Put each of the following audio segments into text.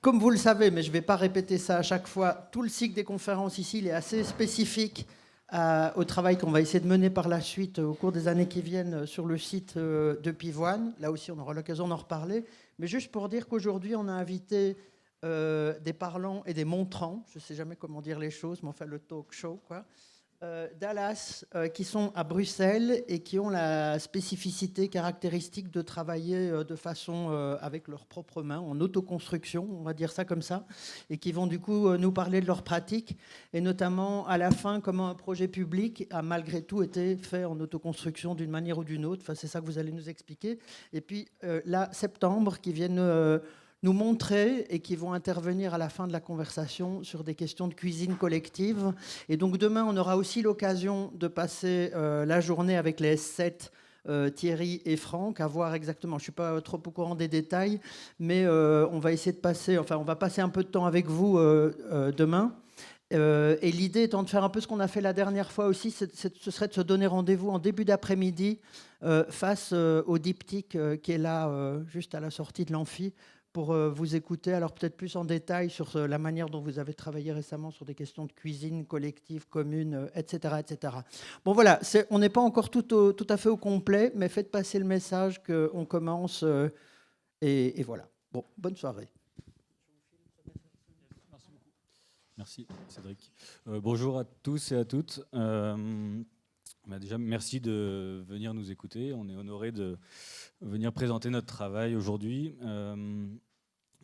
comme vous le savez, mais je ne vais pas répéter ça à chaque fois, tout le cycle des conférences ici, il est assez spécifique au travail qu'on va essayer de mener par la suite au cours des années qui viennent sur le site de Pivoine. Là aussi, on aura l'occasion d'en reparler. Mais juste pour dire qu'aujourd'hui, on a invité des parlants et des montrants, je ne sais jamais comment dire les choses, mais enfin le talk show, quoi, Dallas, qui sont à Bruxelles et qui ont la spécificité caractéristique de travailler de façon avec leurs propres mains, en autoconstruction, on va dire ça comme ça, et qui vont du coup nous parler de leurs pratiques, et notamment à la fin comment un projet public a malgré tout été fait en autoconstruction d'une manière ou d'une autre. Enfin, c'est ça que vous allez nous expliquer. Et puis là, septembre, qui viennent nous montrer et qui vont intervenir à la fin de la conversation sur des questions de cuisine collective. Et donc demain, on aura aussi l'occasion de passer la journée avec les S7, Thierry et Franck, à voir exactement, je ne suis pas trop au courant des détails, mais on va essayer de passer, enfin on va passer un peu de temps avec vous demain. Et l'idée étant de faire un peu ce qu'on a fait la dernière fois aussi, ce serait de se donner rendez-vous en début d'après-midi face au diptyque qui est là, juste à la sortie de l'amphi, pour vous écouter, alors peut-être plus en détail sur la manière dont vous avez travaillé récemment sur des questions de cuisine collective, commune, etc., etc. Bon voilà, on n'est pas encore tout à fait au complet, mais faites passer le message qu'on commence et voilà. Bon, bonne soirée. Merci Cédric. Bonjour à tous et à toutes. Déjà, merci de venir nous écouter. On est honoré de venir présenter notre travail aujourd'hui.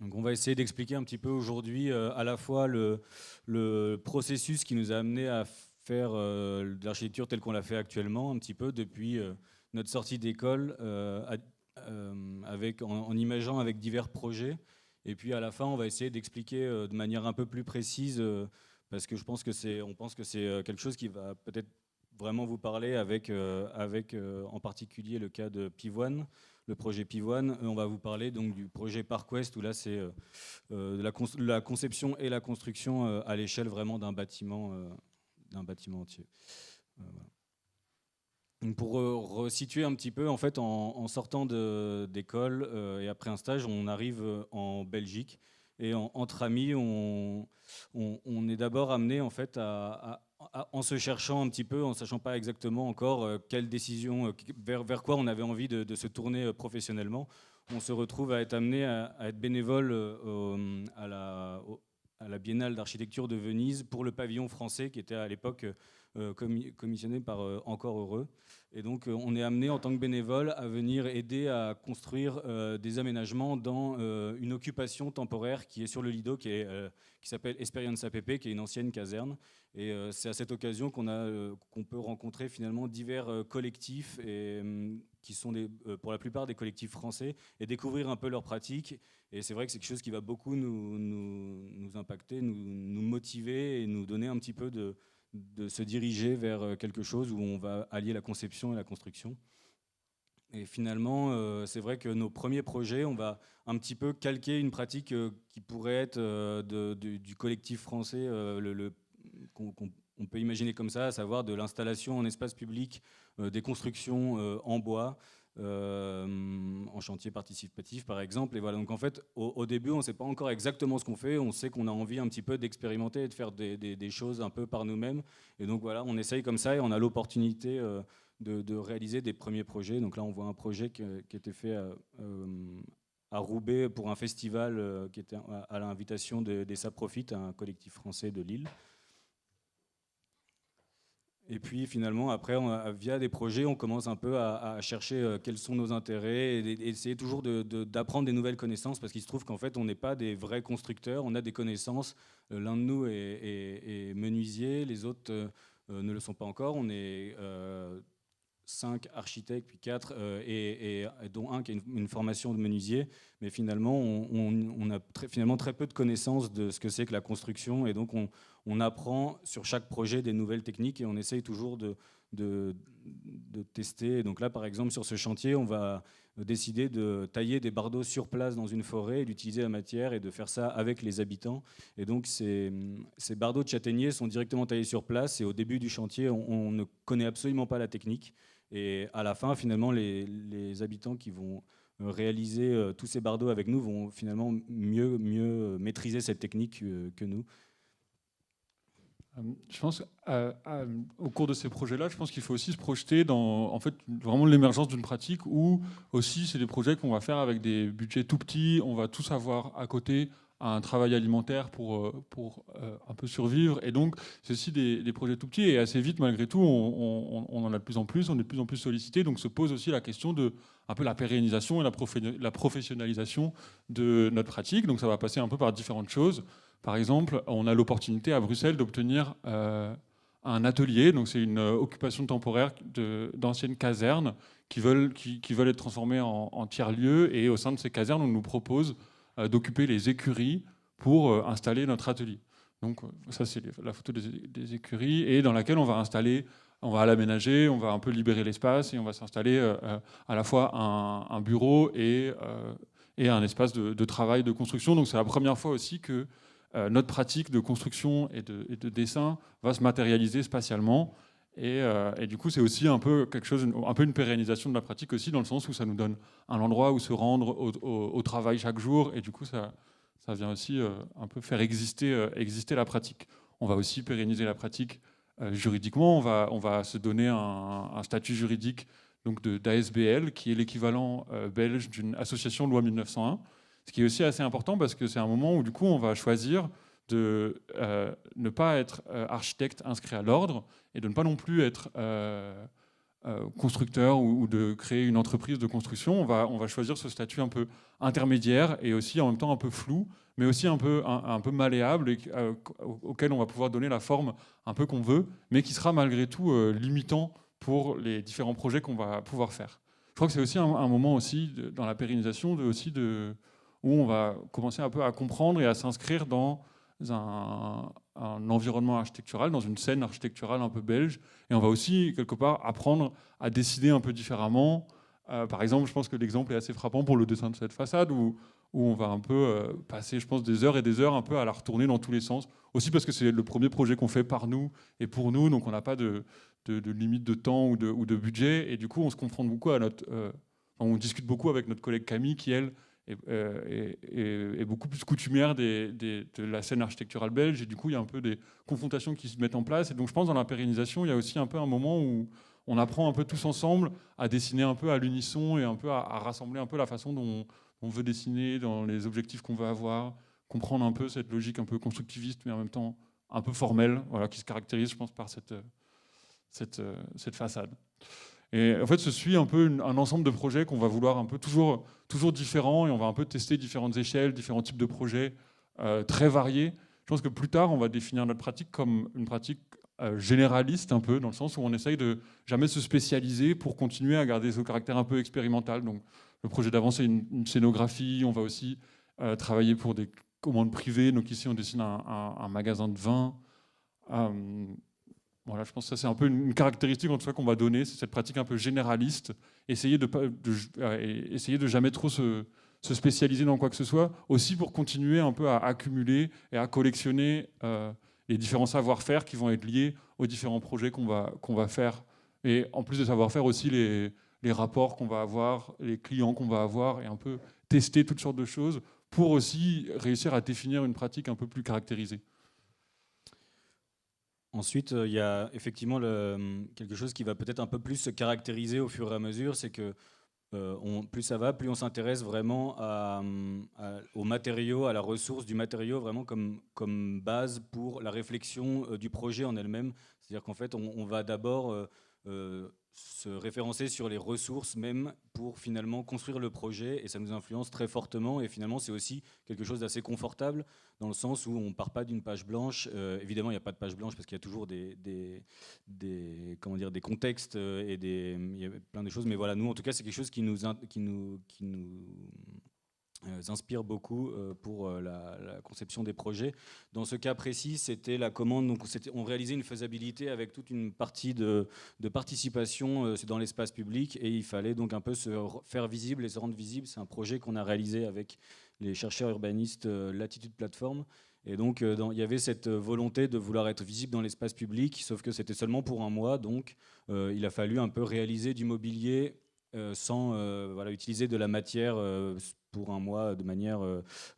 Donc on va essayer d'expliquer un petit peu aujourd'hui à la fois le processus qui nous a amené à faire de l'architecture telle qu'on la fait actuellement, un petit peu depuis notre sortie d'école, en imaginant avec divers projets. Et puis à la fin, on va essayer d'expliquer de manière un peu plus précise, parce que on pense que c'est quelque chose qui va peut-être vraiment vous parler avec en particulier le cas de Pivoine, le projet Pivoine. On va vous parler donc du projet Parkwest, où là c'est la conception et la construction à l'échelle vraiment d'un bâtiment entier. Voilà. Pour resituer un petit peu, en fait, en sortant d'école et après un stage, on arrive en Belgique et entre amis, on est d'abord amené en fait en se cherchant un petit peu, en sachant pas exactement encore quelle décision, vers quoi on avait envie de se tourner professionnellement. On se retrouve à être amené à être bénévole à la Biennale d'architecture de Venise pour le pavillon français qui était à l'époque commissionné par Encore Heureux. Et donc on est amené en tant que bénévole à venir aider à construire des aménagements dans une occupation temporaire qui est sur le Lido, qui s'appelle Experience APP, qui est une ancienne caserne. Et c'est à cette occasion qu'on peut rencontrer finalement divers collectifs qui sont pour la plupart des collectifs français, et découvrir un peu leurs pratiques. Et c'est vrai que c'est quelque chose qui va beaucoup nous impacter, nous motiver et nous donner un petit peu de se diriger vers quelque chose où on va allier la conception et la construction. Et finalement, c'est vrai que nos premiers projets, on va un petit peu calquer une pratique qui pourrait être du collectif français, qu'on peut imaginer comme ça, à savoir de l'installation en espace public des constructions en bois, en chantier participatif par exemple. Et voilà, donc en fait au début on ne sait pas encore exactement ce qu'on fait, on sait qu'on a envie un petit peu d'expérimenter et de faire des choses un peu par nous-mêmes, et donc voilà, on essaye comme ça et on a l'opportunité de réaliser des premiers projets. Donc là on voit un projet qui était fait à Roubaix pour un festival qui était à l'invitation des Saprofit, un collectif français de Lille. Et puis finalement, après, via des projets, on commence un peu à chercher quels sont nos intérêts et essayer toujours d'apprendre des nouvelles connaissances, parce qu'il se trouve qu'en fait, on n'est pas des vrais constructeurs, on a des connaissances. L'un de nous est menuisier, les autres ne le sont pas encore. On est 5 architectes, puis 4, et dont un qui a une formation de menuisier. Mais finalement, on a finalement très peu de connaissances de ce que c'est que la construction. Et donc, on apprend sur chaque projet des nouvelles techniques et on essaye toujours de tester. Et donc là, par exemple, sur ce chantier, on va décider de tailler des bardeaux sur place dans une forêt et d'utiliser la matière et de faire ça avec les habitants. Et donc, ces bardeaux de châtaignier sont directement taillés sur place. Et au début du chantier, on ne connaît absolument pas la technique. Et à la fin, finalement, les habitants qui vont réaliser tous ces bardeaux avec nous vont finalement mieux maîtriser cette technique que nous. Je pense, au cours de ces projets-là, je pense qu'il faut aussi se projeter dans, en fait, vraiment l'émergence d'une pratique où aussi c'est des projets qu'on va faire avec des budgets tout petits, on va tous avoir à côté un travail alimentaire pour un peu survivre, et donc c'est aussi des projets tout petits, et assez vite malgré tout on en a de plus en plus, on est de plus en plus sollicité, donc se pose aussi la question de un peu la pérennisation et la professionnalisation de notre pratique. Donc ça va passer un peu par différentes choses. Par exemple, on a l'opportunité à Bruxelles d'obtenir un atelier. Donc c'est une occupation temporaire d'anciennes casernes qui veulent être transformées en tiers-lieux. Et au sein de ces casernes, on nous propose d'occuper les écuries pour installer notre atelier. Donc ça, c'est la photo des écuries, et dans laquelle on va installer, on va l'aménager, on va un peu libérer l'espace, et on va s'installer à la fois un bureau et un espace de travail, de construction. Donc c'est la première fois aussi que notre pratique de construction et de dessin va se matérialiser spatialement. Et du coup, c'est aussi un peu quelque chose, un peu une pérennisation de la pratique aussi, dans le sens où ça nous donne un endroit où se rendre au travail chaque jour. Et du coup, ça vient aussi un peu faire exister la pratique. On va aussi pérenniser la pratique juridiquement. On va se donner un statut juridique donc d'ASBL, qui est l'équivalent belge d'une association loi 1901. Ce qui est aussi assez important parce que c'est un moment où du coup on va choisir de ne pas être architecte inscrit à l'ordre et de ne pas non plus être constructeur ou de créer une entreprise de construction. On va choisir ce statut un peu intermédiaire et aussi en même temps un peu flou, mais aussi un peu malléable, et auquel on va pouvoir donner la forme un peu qu'on veut, mais qui sera malgré tout limitant pour les différents projets qu'on va pouvoir faire. Je crois que c'est aussi un moment aussi dans la pérennisation où on va commencer un peu à comprendre et à s'inscrire dans un environnement architectural, dans une scène architecturale un peu belge. Et on va aussi, quelque part, apprendre à décider un peu différemment. Par exemple, je pense que l'exemple est assez frappant pour le dessin de cette façade, où on va un peu passer, je pense, des heures et des heures un peu à la retourner dans tous les sens. Aussi parce que c'est le premier projet qu'on fait par nous et pour nous, donc on n'a pas de limite de temps ou de budget. Et du coup, on se confronte beaucoup on discute beaucoup avec notre collègue Camille, qui, elle, est beaucoup plus coutumière de la scène architecturale belge, et du coup il y a un peu des confrontations qui se mettent en place. Et donc je pense dans la pérennisation il y a aussi un peu un moment où on apprend un peu tous ensemble à dessiner un peu à l'unisson et un peu à rassembler un peu la façon dont on veut dessiner, dans les objectifs qu'on veut avoir, comprendre un peu cette logique un peu constructiviste mais en même temps un peu formelle, voilà, qui se caractérise, je pense, par cette façade. Et en fait, ce suit un peu un ensemble de projets qu'on va vouloir un peu toujours différents, et on va un peu tester différentes échelles, différents types de projets très variés. Je pense que plus tard, on va définir notre pratique comme une pratique généraliste, un peu, dans le sens où on essaye de jamais se spécialiser pour continuer à garder ce caractère un peu expérimental. Donc, le projet d'avant, c'est une scénographie. On va aussi travailler pour des commandes privées. Donc ici, on dessine un magasin de vin. Voilà, je pense que ça c'est un peu une caractéristique en tout cas qu'on va donner, c'est cette pratique un peu généraliste, essayer de jamais trop se spécialiser dans quoi que ce soit, aussi pour continuer un peu à accumuler et à collectionner les différents savoir-faire qui vont être liés aux différents projets qu'on va faire. Et en plus de savoir-faire aussi les rapports qu'on va avoir, les clients qu'on va avoir, et un peu tester toutes sortes de choses pour aussi réussir à définir une pratique un peu plus caractérisée. Ensuite, il y a effectivement quelque chose qui va peut-être un peu plus se caractériser au fur et à mesure, c'est que plus ça va, plus on s'intéresse vraiment aux matériaux, à la ressource du matériau, vraiment comme base pour la réflexion du projet en elle-même. C'est-à-dire qu'en fait, on va d'abord se référencer sur les ressources même pour finalement construire le projet, et ça nous influence très fortement. Et finalement, c'est aussi quelque chose d'assez confortable dans le sens où on ne part pas d'une page blanche. Évidemment, il n'y a pas de page blanche parce qu'il y a toujours des contextes et il y a plein de choses. Mais voilà, nous, en tout cas, c'est quelque chose qui nous inspire beaucoup pour la conception des projets. Dans ce cas précis, c'était la commande. Donc on réalisait une faisabilité avec toute une partie de participation dans l'espace public, et il fallait donc un peu se faire visible et se rendre visible. C'est un projet qu'on a réalisé avec les chercheurs urbanistes Latitude Plateforme. Et donc, il y avait cette volonté de vouloir être visible dans l'espace public, sauf que c'était seulement pour un mois. Donc, il a fallu un peu réaliser du mobilier sans voilà, utiliser de la matière pour un mois de manière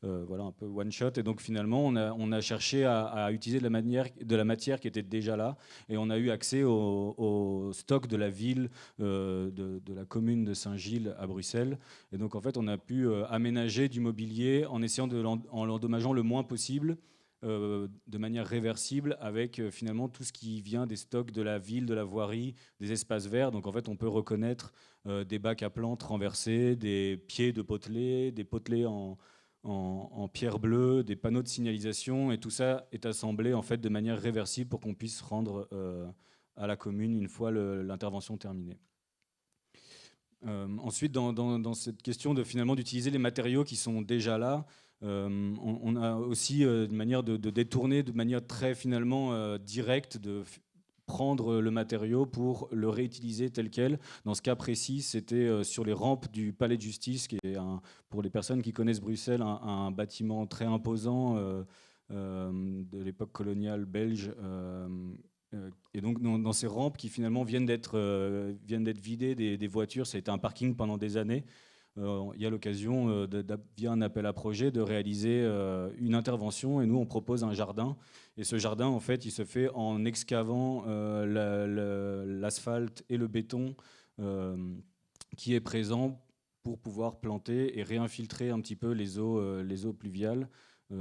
voilà, un peu one shot. Et donc finalement, on a cherché à utiliser de la matière qui était déjà là, et on a eu accès au stock de la ville, de la commune de Saint-Gilles à Bruxelles. Et donc en fait, on a pu aménager du mobilier en essayant en l'endommageant le moins possible. De manière réversible avec finalement tout ce qui vient des stocks de la ville, de la voirie, des espaces verts. Donc en fait, on peut reconnaître des bacs à plantes renversés, des pieds de potelets, des potelets en pierre bleue, des panneaux de signalisation, et tout ça est assemblé en fait de manière réversible pour qu'on puisse rendre à la commune une fois l'intervention terminée. Ensuite, dans cette question de finalement d'utiliser les matériaux qui sont déjà là, on a aussi une manière de détourner de manière très finalement directe, prendre le matériau pour le réutiliser tel quel. Dans ce cas précis, c'était sur les rampes du Palais de Justice, qui est, pour les personnes qui connaissent Bruxelles, un bâtiment très imposant de l'époque coloniale belge. Et donc dans ces rampes qui finalement viennent d'être vidées des voitures, ça a été un parking pendant des années. Il y a l'occasion, via un appel à projet, de réaliser une intervention, et nous on propose un jardin. Et ce jardin, en fait, il se fait en excavant l'asphalte et le béton qui est présent pour pouvoir planter et réinfiltrer un petit peu les eaux pluviales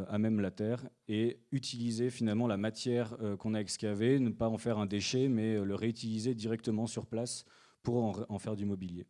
à même la terre, et utiliser finalement la matière qu'on a excavée, ne pas en faire un déchet, mais le réutiliser directement sur place pour en faire du mobilier.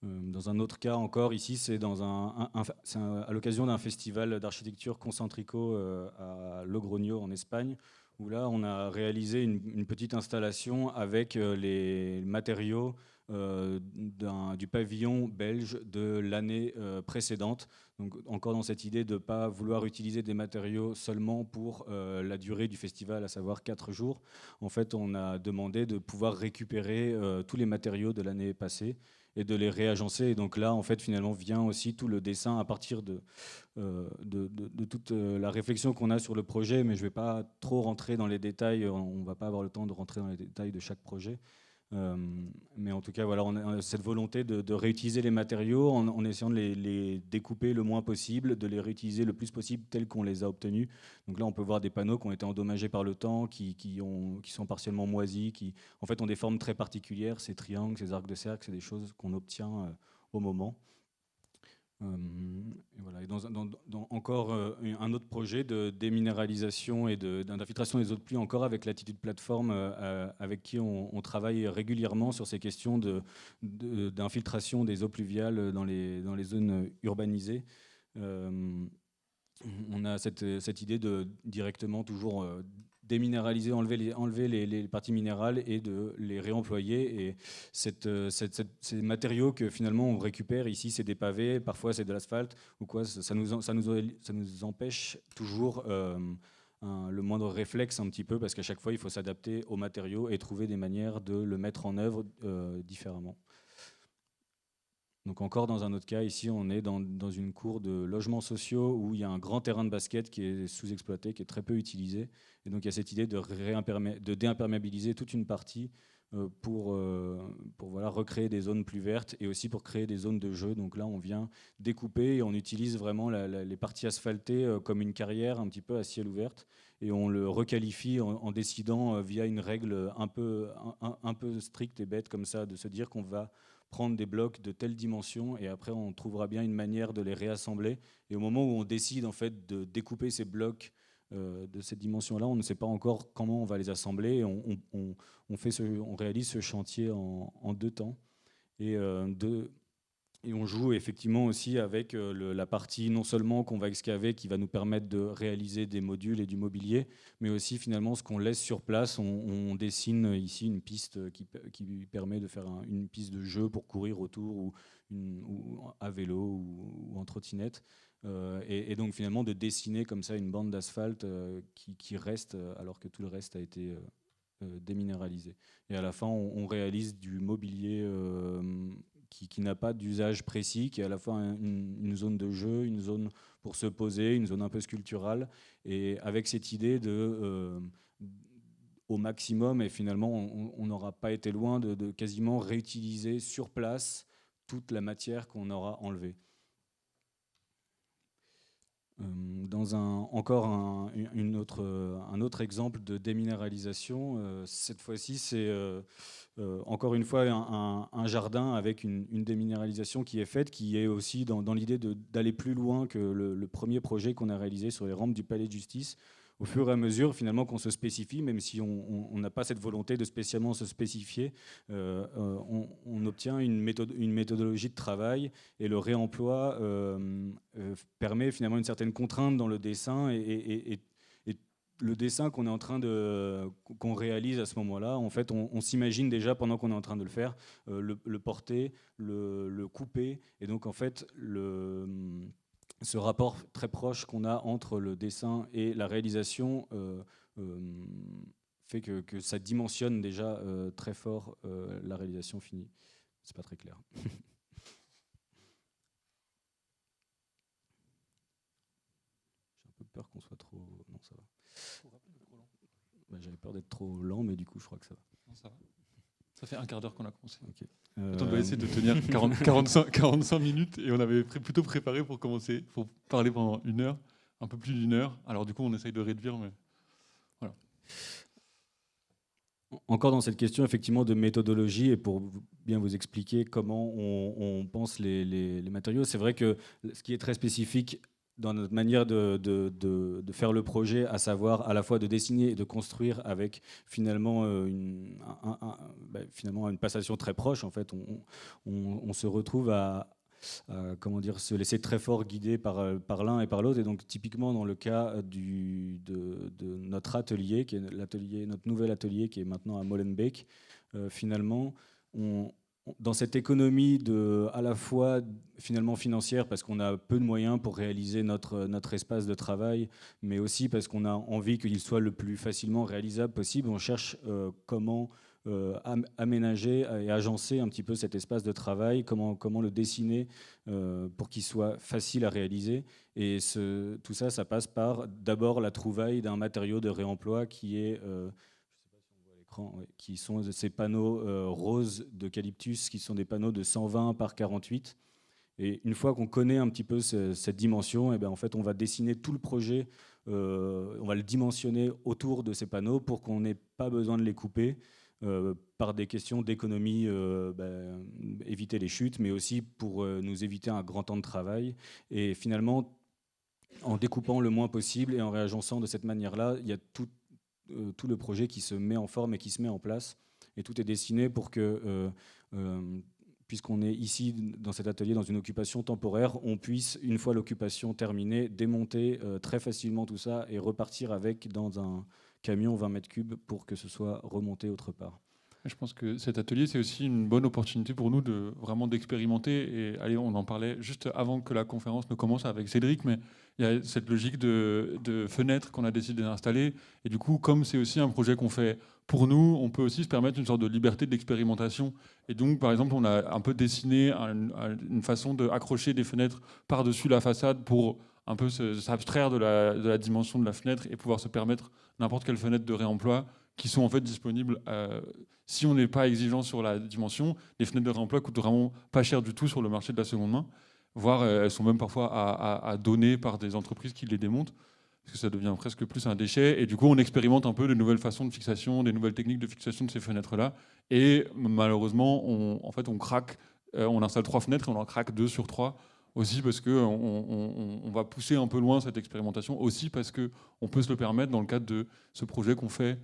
Dans un autre cas encore, ici, c'est à l'occasion d'un festival d'architecture Concentrico à Logroño en Espagne, où là, on a réalisé une petite installation avec les matériaux du pavillon belge de l'année précédente. Donc, encore dans cette idée de ne pas vouloir utiliser des matériaux seulement pour la durée du festival, à savoir 4 jours. En fait, on a demandé de pouvoir récupérer tous les matériaux de l'année passée et de les réagencer. Et donc là, en fait, finalement, vient aussi tout le dessin à partir de toute la réflexion qu'on a sur le projet, mais je ne vais pas trop rentrer dans les détails, on ne va pas avoir le temps de rentrer dans les détails de chaque projet. Mais en tout cas, voilà, on a cette volonté de réutiliser les matériaux en essayant de les découper le moins possible, de les réutiliser le plus possible tels qu'on les a obtenus. Donc là, on peut voir des panneaux qui ont été endommagés par le temps, qui sont partiellement moisis, qui en fait ont des formes très particulières. Ces triangles, ces arcs de cercle, c'est des choses qu'on obtient au moment. Et voilà. Et dans encore un autre projet de déminéralisation et d'infiltration des eaux de pluie, encore avec l'Attitude Plateforme, avec qui on travaille régulièrement sur ces questions d'infiltration des eaux pluviales dans les zones urbanisées. On a cette idée de directement toujours déminéraliser, enlever les parties minérales et de les réemployer. Et ces matériaux que finalement on récupère ici, c'est des pavés, parfois c'est de l'asphalte ou quoi, ça nous empêche toujours le moindre réflexe un petit peu, parce qu'à chaque fois il faut s'adapter aux matériaux et trouver des manières de le mettre en œuvre différemment. Donc encore dans un autre cas, ici on est dans une cour de logements sociaux où il y a un grand terrain de basket qui est sous-exploité, qui est très peu utilisé. Et donc il y a cette idée de déimperméabiliser toute une partie pour voilà, recréer des zones plus vertes, et aussi pour créer des zones de jeu. Donc là on vient découper et on utilise vraiment les parties asphaltées comme une carrière un petit peu à ciel ouvert, et on le requalifie en décidant via une règle un peu stricte et bête comme ça, de se dire qu'on va prendre des blocs de telle dimension, et après on trouvera bien une manière de les réassembler. Et au moment où on décide en fait de découper ces blocs de cette dimension-là, on ne sait pas encore comment on va les assembler. Et on réalise ce chantier en 2 temps. Et on joue effectivement aussi avec la partie non seulement qu'on va excaver, qui va nous permettre de réaliser des modules et du mobilier, mais aussi finalement ce qu'on laisse sur place. On dessine ici une piste qui permet de faire une piste de jeu pour courir autour, ou à vélo ou en trottinette. Et donc finalement de dessiner comme ça une bande d'asphalte qui reste alors que tout le reste a été déminéralisé. Et à la fin, on réalise du mobilier qui n'a pas d'usage précis, qui est à la fois une zone de jeu, une zone pour se poser, une zone un peu sculpturale, et avec cette idée au maximum, et finalement on n'aura pas été loin de quasiment réutiliser sur place toute la matière qu'on aura enlevée. Dans un autre exemple de déminéralisation, cette fois-ci c'est encore une fois un jardin avec une déminéralisation qui est faite, qui est aussi dans l'idée d'aller plus loin que le premier projet qu'on a réalisé sur les rampes du Palais de Justice. Au fur et à mesure, finalement, qu'on se spécifie, même si on n'a pas cette volonté de spécialement se spécifier, on obtient une méthodologie de travail, et le réemploi permet finalement une certaine contrainte dans le dessin, et le dessin qu'on réalise à ce moment-là, en fait, on s'imagine déjà pendant qu'on est en train de le faire, le porter, le couper, et donc en fait ce rapport très proche qu'on a entre le dessin et la réalisation fait que ça dimensionne déjà très fort la réalisation finie. C'est pas très clair. J'ai un peu peur qu'on soit trop... Non, ça va. J'avais peur d'être trop lent, mais du coup, je crois que ça va. Non, ça va. Ça fait un quart d'heure qu'on a commencé. Okay. On doit essayer de tenir 45 minutes, et on avait plutôt préparé pour commencer, pour parler pendant une heure, un peu plus d'une heure. Alors du coup, on essaye de réduire, mais voilà. Encore dans cette question effectivement de méthodologie, et pour bien vous expliquer comment on pense les matériaux, c'est vrai que ce qui est très spécifique dans notre manière de faire le projet, à savoir à la fois de dessiner et de construire avec finalement finalement une passation très proche, en fait, on se retrouve à comment dire, se laisser très fort guider par l'un et par l'autre. Et donc typiquement dans le cas de notre atelier, qui est notre nouvel atelier qui est maintenant à Molenbeek, finalement dans cette économie à la fois finalement financière, parce qu'on a peu de moyens pour réaliser notre espace de travail, mais aussi parce qu'on a envie qu'il soit le plus facilement réalisable possible, on cherche comment aménager et agencer un petit peu cet espace de travail, comment le dessiner pour qu'il soit facile à réaliser. Et tout ça, ça passe par d'abord la trouvaille d'un matériau de réemploi qui est... qui sont ces panneaux roses d'eucalyptus, qui sont des panneaux de 120 par 48. Et une fois qu'on connaît un petit peu cette dimension, et bien en fait, on va dessiner tout le projet, on va le dimensionner autour de ces panneaux pour qu'on n'ait pas besoin de les couper par des questions d'économie, éviter les chutes, mais aussi pour nous éviter un grand temps de travail. Et finalement, en découpant le moins possible et en réagençant de cette manière-là, il y a tout le projet qui se met en forme et qui se met en place. Et tout est dessiné pour que, puisqu'on est ici dans cet atelier, dans une occupation temporaire, on puisse, une fois l'occupation terminée, démonter très facilement tout ça et repartir avec dans un camion 20 mètres cubes pour que ce soit remonté autre part. Je pense que cet atelier, c'est aussi une bonne opportunité pour nous de vraiment d'expérimenter. Et allez, on en parlait juste avant que la conférence ne commence avec Cédric, mais il y a cette logique de fenêtres qu'on a décidé d'installer. Et du coup, comme c'est aussi un projet qu'on fait pour nous, on peut aussi se permettre une sorte de liberté d'expérimentation. Et donc, par exemple, on a un peu dessiné une façon d'accrocher des fenêtres par-dessus la façade pour un peu s'abstraire de la dimension de la fenêtre et pouvoir se permettre n'importe quelle fenêtre de réemploi qui sont en fait disponibles. Si on n'est pas exigeant sur la dimension, les fenêtres de réemploi coûtent vraiment pas cher du tout sur le marché de la seconde main, voire elles sont même parfois à donner par des entreprises qui les démontent, parce que ça devient presque plus un déchet. Et du coup, on expérimente un peu de nouvelles façons de fixation, des nouvelles techniques de fixation de ces fenêtres-là. Et malheureusement, on craque. On installe 3 fenêtres et on en craque 2 sur 3. Aussi parce qu'on va pousser un peu loin cette expérimentation, aussi parce qu'on peut se le permettre dans le cadre de ce projet qu'on fait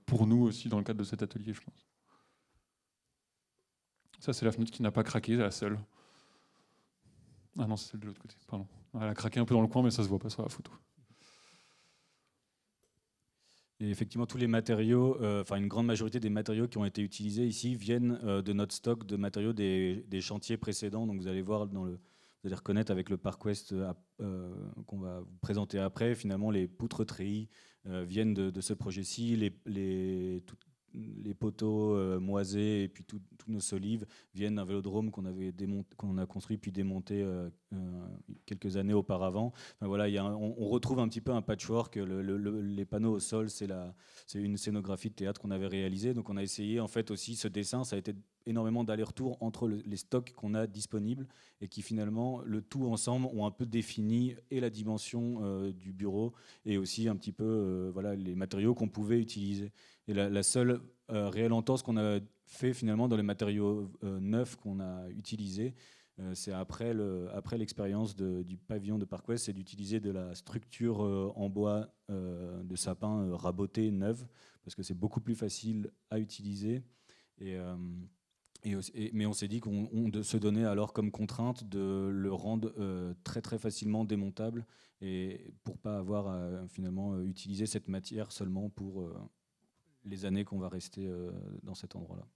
pour nous aussi dans le cadre de cet atelier, je pense. Ça, c'est la fenêtre qui n'a pas craqué, c'est la seule. Ah non, c'est celle de l'autre côté, pardon. Elle a craqué un peu dans le coin, mais ça se voit pas sur la photo. Et effectivement, tous les matériaux, une grande majorité des matériaux qui ont été utilisés ici viennent de notre stock de matériaux des chantiers précédents. Donc vous allez voir, vous allez reconnaître avec le Park West qu'on va vous présenter après. Finalement, les poutres treillis viennent de ce projet-ci. Les poteaux moisés et puis tous nos solives viennent d'un vélodrome qu'on a construit puis démonté quelques années auparavant. Enfin, voilà, on retrouve un petit peu un patchwork. Les panneaux au sol, c'est une scénographie de théâtre qu'on avait réalisée. Donc on a essayé en fait aussi ce dessin, ça a été énormément d'allers-retours entre les stocks qu'on a disponibles et qui finalement, le tout ensemble, ont un peu défini et la dimension du bureau et aussi un petit peu voilà, les matériaux qu'on pouvait utiliser. Et la seule réelle entente qu'on a fait finalement dans les matériaux neufs qu'on a utilisés, c'est après l'expérience du pavillon de Park West, c'est d'utiliser de la structure en bois de sapin rabotée neuve, parce que c'est beaucoup plus facile à utiliser. Mais on s'est dit qu'on se donnait alors comme contrainte de le rendre très très facilement démontable, et pour pas avoir à finalement utiliser cette matière seulement pour les années qu'on va rester dans cet endroit-là.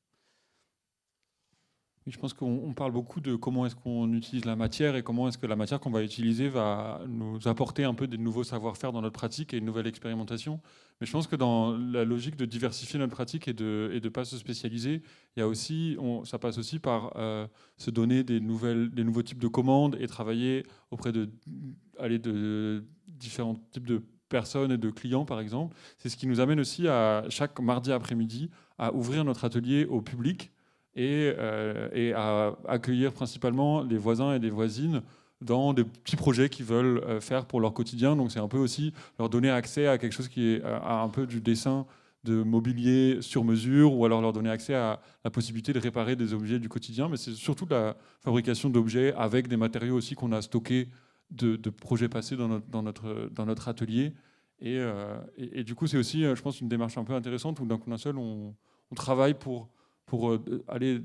Oui, je pense qu'on parle beaucoup de comment est-ce qu'on utilise la matière et comment est-ce que la matière qu'on va utiliser va nous apporter un peu des nouveaux savoir-faire dans notre pratique et une nouvelle expérimentation. Mais je pense que dans la logique de diversifier notre pratique et de ne pas se spécialiser, il y a aussi, ça passe aussi par se donner des nouveaux types de commandes et travailler auprès de différents types de personnes et de clients, par exemple. C'est ce qui nous amène aussi à chaque mardi après-midi à ouvrir notre atelier au public et à accueillir principalement les voisins et les voisines dans des petits projets qu'ils veulent faire pour leur quotidien. Donc c'est un peu aussi leur donner accès à quelque chose qui est un peu du dessin de mobilier sur mesure, ou alors leur donner accès à la possibilité de réparer des objets du quotidien. Mais c'est surtout de la fabrication d'objets avec des matériaux aussi qu'on a stockés de projets passés dans notre atelier. Et du coup, c'est aussi, je pense, une démarche un peu intéressante où d'un seul, on travaille pour aller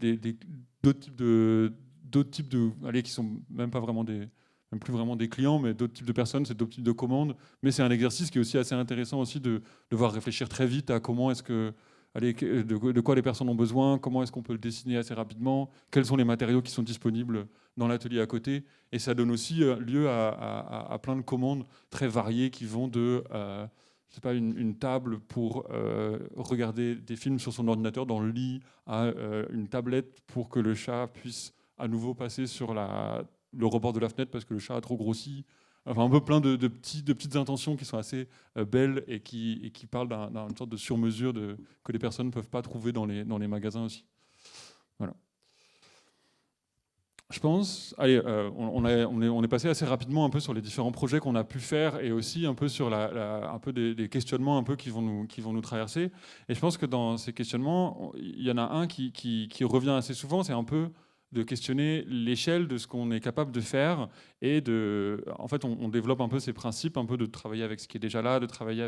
d'autres types de allez, qui sont même plus vraiment des clients, mais d'autres types de personnes, c'est d'autres types de commandes. Mais c'est un exercice qui est aussi assez intéressant aussi de devoir réfléchir très vite à comment est-ce que de quoi les personnes ont besoin, comment est-ce qu'on peut le dessiner assez rapidement, quels sont les matériaux qui sont disponibles dans l'atelier à côté. Et ça donne aussi lieu à plein de commandes très variées qui vont de c'est pas une table pour regarder des films sur son ordinateur dans le lit, à une tablette pour que le chat puisse à nouveau passer sur le rebord de la fenêtre parce que le chat a trop grossi. Enfin, un peu plein de petites intentions qui sont assez belles et qui parlent d'une sorte de sur-mesure que les personnes ne peuvent pas trouver dans les magasins aussi. Voilà. Je pense, allez, on est passé assez rapidement un peu sur les différents projets qu'on a pu faire et aussi un peu sur un peu des questionnements un peu qui vont nous traverser. Et je pense que dans ces questionnements, il y en a un qui revient assez souvent, c'est un peu de questionner l'échelle de ce qu'on est capable de faire et en fait, on développe un peu ces principes, un peu de travailler avec ce qui est déjà là, de travailler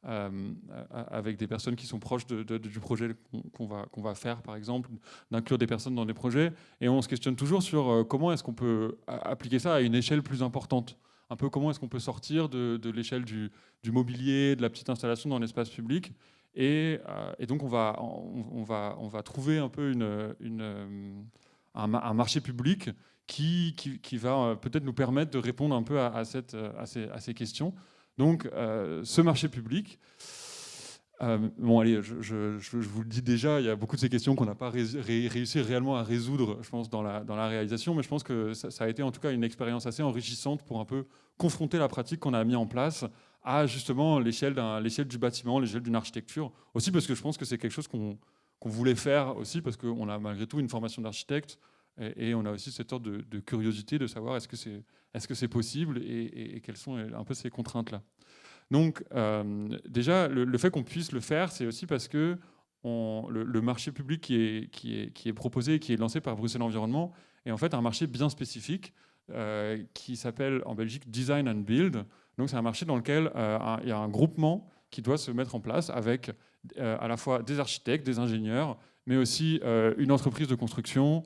avec des personnes qui sont proches du projet qu'on va faire, par exemple, d'inclure des personnes dans des projets. Et on se questionne toujours sur comment est-ce qu'on peut appliquer ça à une échelle plus importante. Un peu comment est-ce qu'on peut sortir de l'échelle du mobilier, de la petite installation dans l'espace public. Et donc on va trouver un peu un marché public qui va peut-être nous permettre de répondre un peu à ces questions. Donc, ce marché public, bon, allez, je vous le dis déjà, il y a beaucoup de ces questions qu'on n'a pas réussi réellement à résoudre, je pense, dans la réalisation, mais je pense que ça a été en tout cas une expérience assez enrichissante pour un peu confronter la pratique qu'on a mis en place à justement l'échelle du bâtiment, l'échelle d'une architecture. Aussi parce que je pense que c'est quelque chose qu'on voulait faire aussi, parce qu'on a malgré tout une formation d'architecte, et on a aussi cette sorte de curiosité de savoir est-ce que c'est possible et quelles sont un peu ces contraintes-là. Donc déjà, le fait qu'on puisse le faire, c'est aussi parce que le marché public qui est proposé et qui est lancé par Bruxelles Environnement est en fait un marché bien spécifique qui s'appelle en Belgique Design and Build. Donc c'est un marché dans lequel il y a un groupement qui doit se mettre en place avec à la fois des architectes, des ingénieurs, mais aussi une entreprise de construction,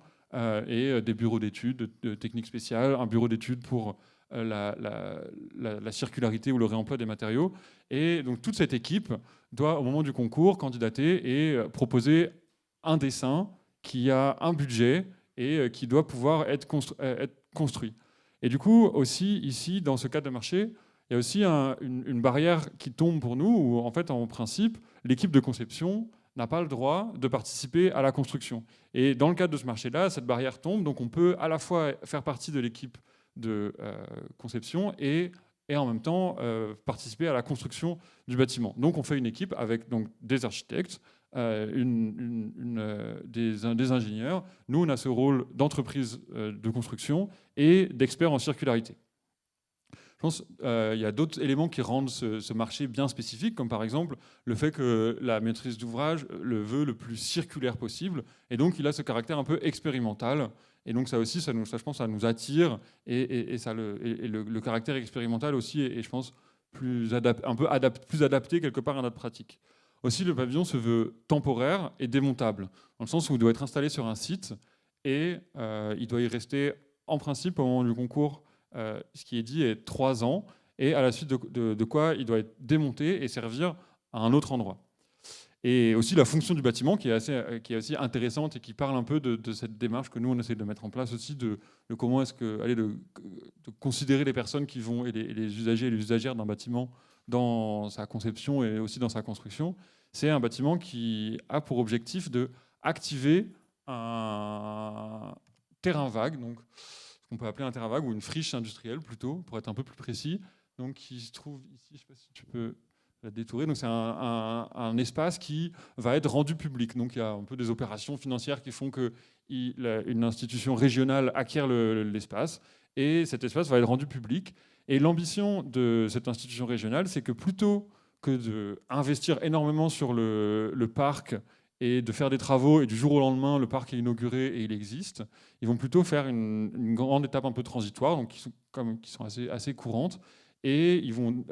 et des bureaux d'études de techniques spéciales, un bureau d'études pour la circularité ou le réemploi des matériaux. Et donc toute cette équipe doit, au moment du concours, candidater et proposer un dessin qui a un budget et qui doit pouvoir être construit. Et du coup, aussi, ici, dans ce cadre de marché, il y a aussi une barrière qui tombe pour nous, où en fait, en principe, l'équipe de conception n'a pas le droit de participer à la construction. Et dans le cadre de ce marché-là, cette barrière tombe, donc on peut à la fois faire partie de l'équipe de conception et en même temps participer à la construction du bâtiment. Donc on fait une équipe avec donc, des architectes, des ingénieurs. Nous, on a ce rôle d'entreprise de construction et d'experts en circularité. Je pense qu'il y a d'autres éléments qui rendent ce marché bien spécifique, comme par exemple le fait que la maîtrise d'ouvrage le veut le plus circulaire possible, et donc il a ce caractère un peu expérimental. Et donc ça aussi, je pense, ça nous attire, et le caractère expérimental aussi est je pense, plus adapté quelque part à notre pratique. Aussi, le pavillon se veut temporaire et démontable, dans le sens où il doit être installé sur un site, et il doit y rester, en principe, au moment du concours, ce qui est dit est 3 ans, et à la suite de quoi il doit être démonté et servir à un autre endroit. Et aussi la fonction du bâtiment qui est aussi intéressante et qui parle un peu de cette démarche que nous on essaie de mettre en place aussi, de comment est-ce que de considérer les personnes qui vont, et les usagers et les usagères d'un bâtiment dans sa conception et aussi dans sa construction. C'est un bâtiment qui a pour objectif de activer un terrain vague, donc ce qu'on peut appeler un terrain vague ou une friche industrielle plutôt, pour être un peu plus précis, donc qui se trouve ici, je ne sais pas si tu peux la détourer. Donc c'est un espace qui va être rendu public. Donc il y a un peu des opérations financières qui font que une institution régionale acquiert l'espace, et cet espace va être rendu public. Et l'ambition de cette institution régionale, c'est que plutôt que d'investir énormément sur le parc et de faire des travaux, et du jour au lendemain, le parc est inauguré et il existe, ils vont plutôt faire une grande étape un peu transitoire, donc qui sont assez courantes, et ils vont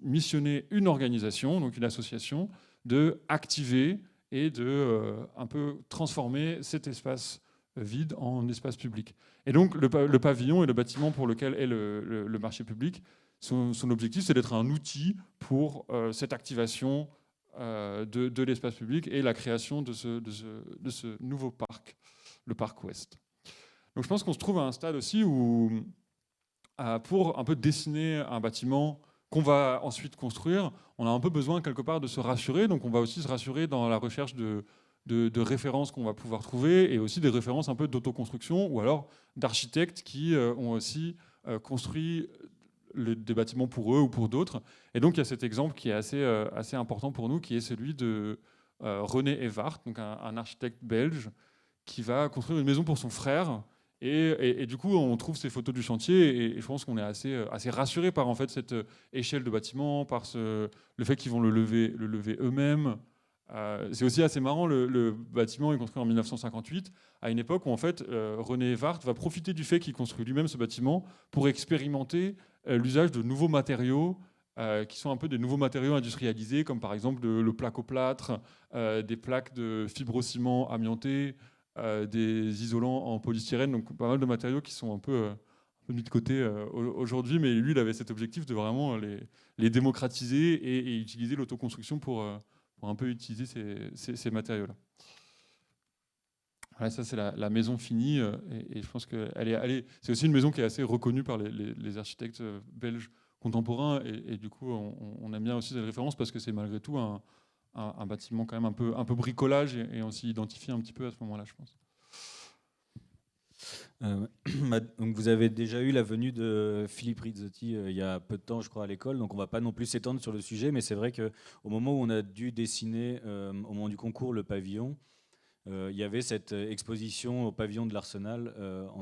missionner une organisation, donc une association, de activer et de un peu transformer cet espace vide en espace public. Et donc le pavillon et le bâtiment pour lequel est le marché public, son objectif, c'est d'être un outil pour cette activation de l'espace public et la création de ce nouveau parc, le parc Ouest. Donc je pense qu'on se trouve à un stade aussi où, pour un peu dessiner un bâtiment qu'on va ensuite construire, on a un peu besoin quelque part de se rassurer. Donc on va aussi se rassurer dans la recherche de références qu'on va pouvoir trouver, et aussi des références un peu d'autoconstruction, ou alors d'architectes qui ont aussi construit des bâtiments pour eux ou pour d'autres. Et donc il y a cet exemple qui est assez important pour nous, qui est celui de René Evart, donc un architecte belge, qui va construire une maison pour son frère. Et du coup, on trouve ces photos du chantier, et je pense qu'on est assez rassuré par en fait cette échelle de bâtiment, par le fait qu'ils vont le lever eux-mêmes. C'est aussi assez marrant, le bâtiment est construit en 1958, à une époque où en fait René Evart va profiter du fait qu'il construit lui-même ce bâtiment pour expérimenter l'usage de nouveaux matériaux qui sont un peu des nouveaux matériaux industrialisés, comme par exemple le placo-plâtre, des plaques de fibrociment amianté, des isolants en polystyrène, donc pas mal de matériaux qui sont un peu mis de côté aujourd'hui, mais lui il avait cet objectif de vraiment les démocratiser et utiliser l'autoconstruction pour un peu utiliser ces matériaux-là. Voilà, ça c'est la maison finie, et je pense que c'est aussi une maison qui est assez reconnue par les architectes belges contemporains, et du coup on aime bien aussi cette référence parce que c'est malgré tout un bâtiment quand même un peu bricolage, et on s'y identifie un petit peu à ce moment-là, je pense. Donc vous avez déjà eu la venue de Philippe Rizzotti il y a peu de temps, je crois, à l'école, donc on ne va pas non plus s'étendre sur le sujet, mais c'est vrai qu'au moment où on a dû dessiner, au moment du concours, le pavillon, il y avait cette exposition au pavillon de l'Arsenal,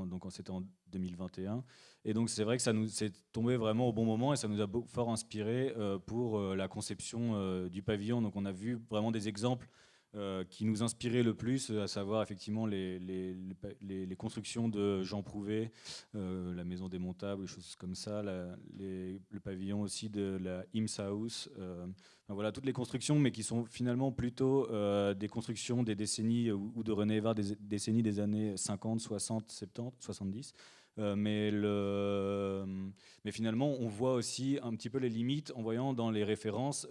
donc c'était en 2021, et donc c'est vrai que ça nous s'est tombé vraiment au bon moment, et ça nous a fort inspiré pour la conception du pavillon. Donc on a vu vraiment des exemples qui nous inspiraient le plus, à savoir effectivement les constructions de Jean Prouvé, la maison démontable, des choses comme ça, le pavillon aussi de la Imms House. Voilà, toutes les constructions, mais qui sont finalement plutôt des constructions des décennies, ou de René Evart, des décennies des années 50, 60, 70, 70. Mais finalement, on voit aussi un petit peu les limites en voyant dans les références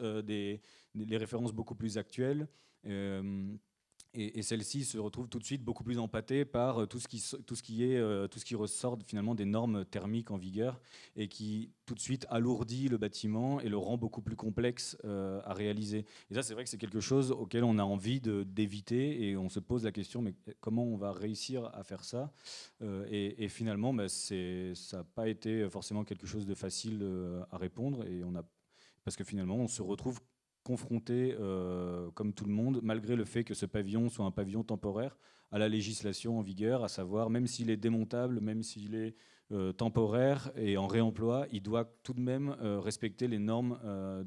les références beaucoup plus actuelles. Et celle-ci se retrouve tout de suite beaucoup plus empâtée par tout ce qui ressort finalement des normes thermiques en vigueur et qui tout de suite alourdit le bâtiment et le rend beaucoup plus complexe à réaliser. Et ça, c'est vrai que c'est quelque chose auquel on a envie d'éviter et on se pose la question, mais comment on va réussir à faire ça et finalement, ça n'a pas été forcément quelque chose de facile à répondre parce que finalement, on se retrouve confronté, comme tout le monde, malgré le fait que ce pavillon soit un pavillon temporaire, à la législation en vigueur, à savoir, même s'il est démontable, même s'il est temporaire et en réemploi, il doit tout de même respecter les normes,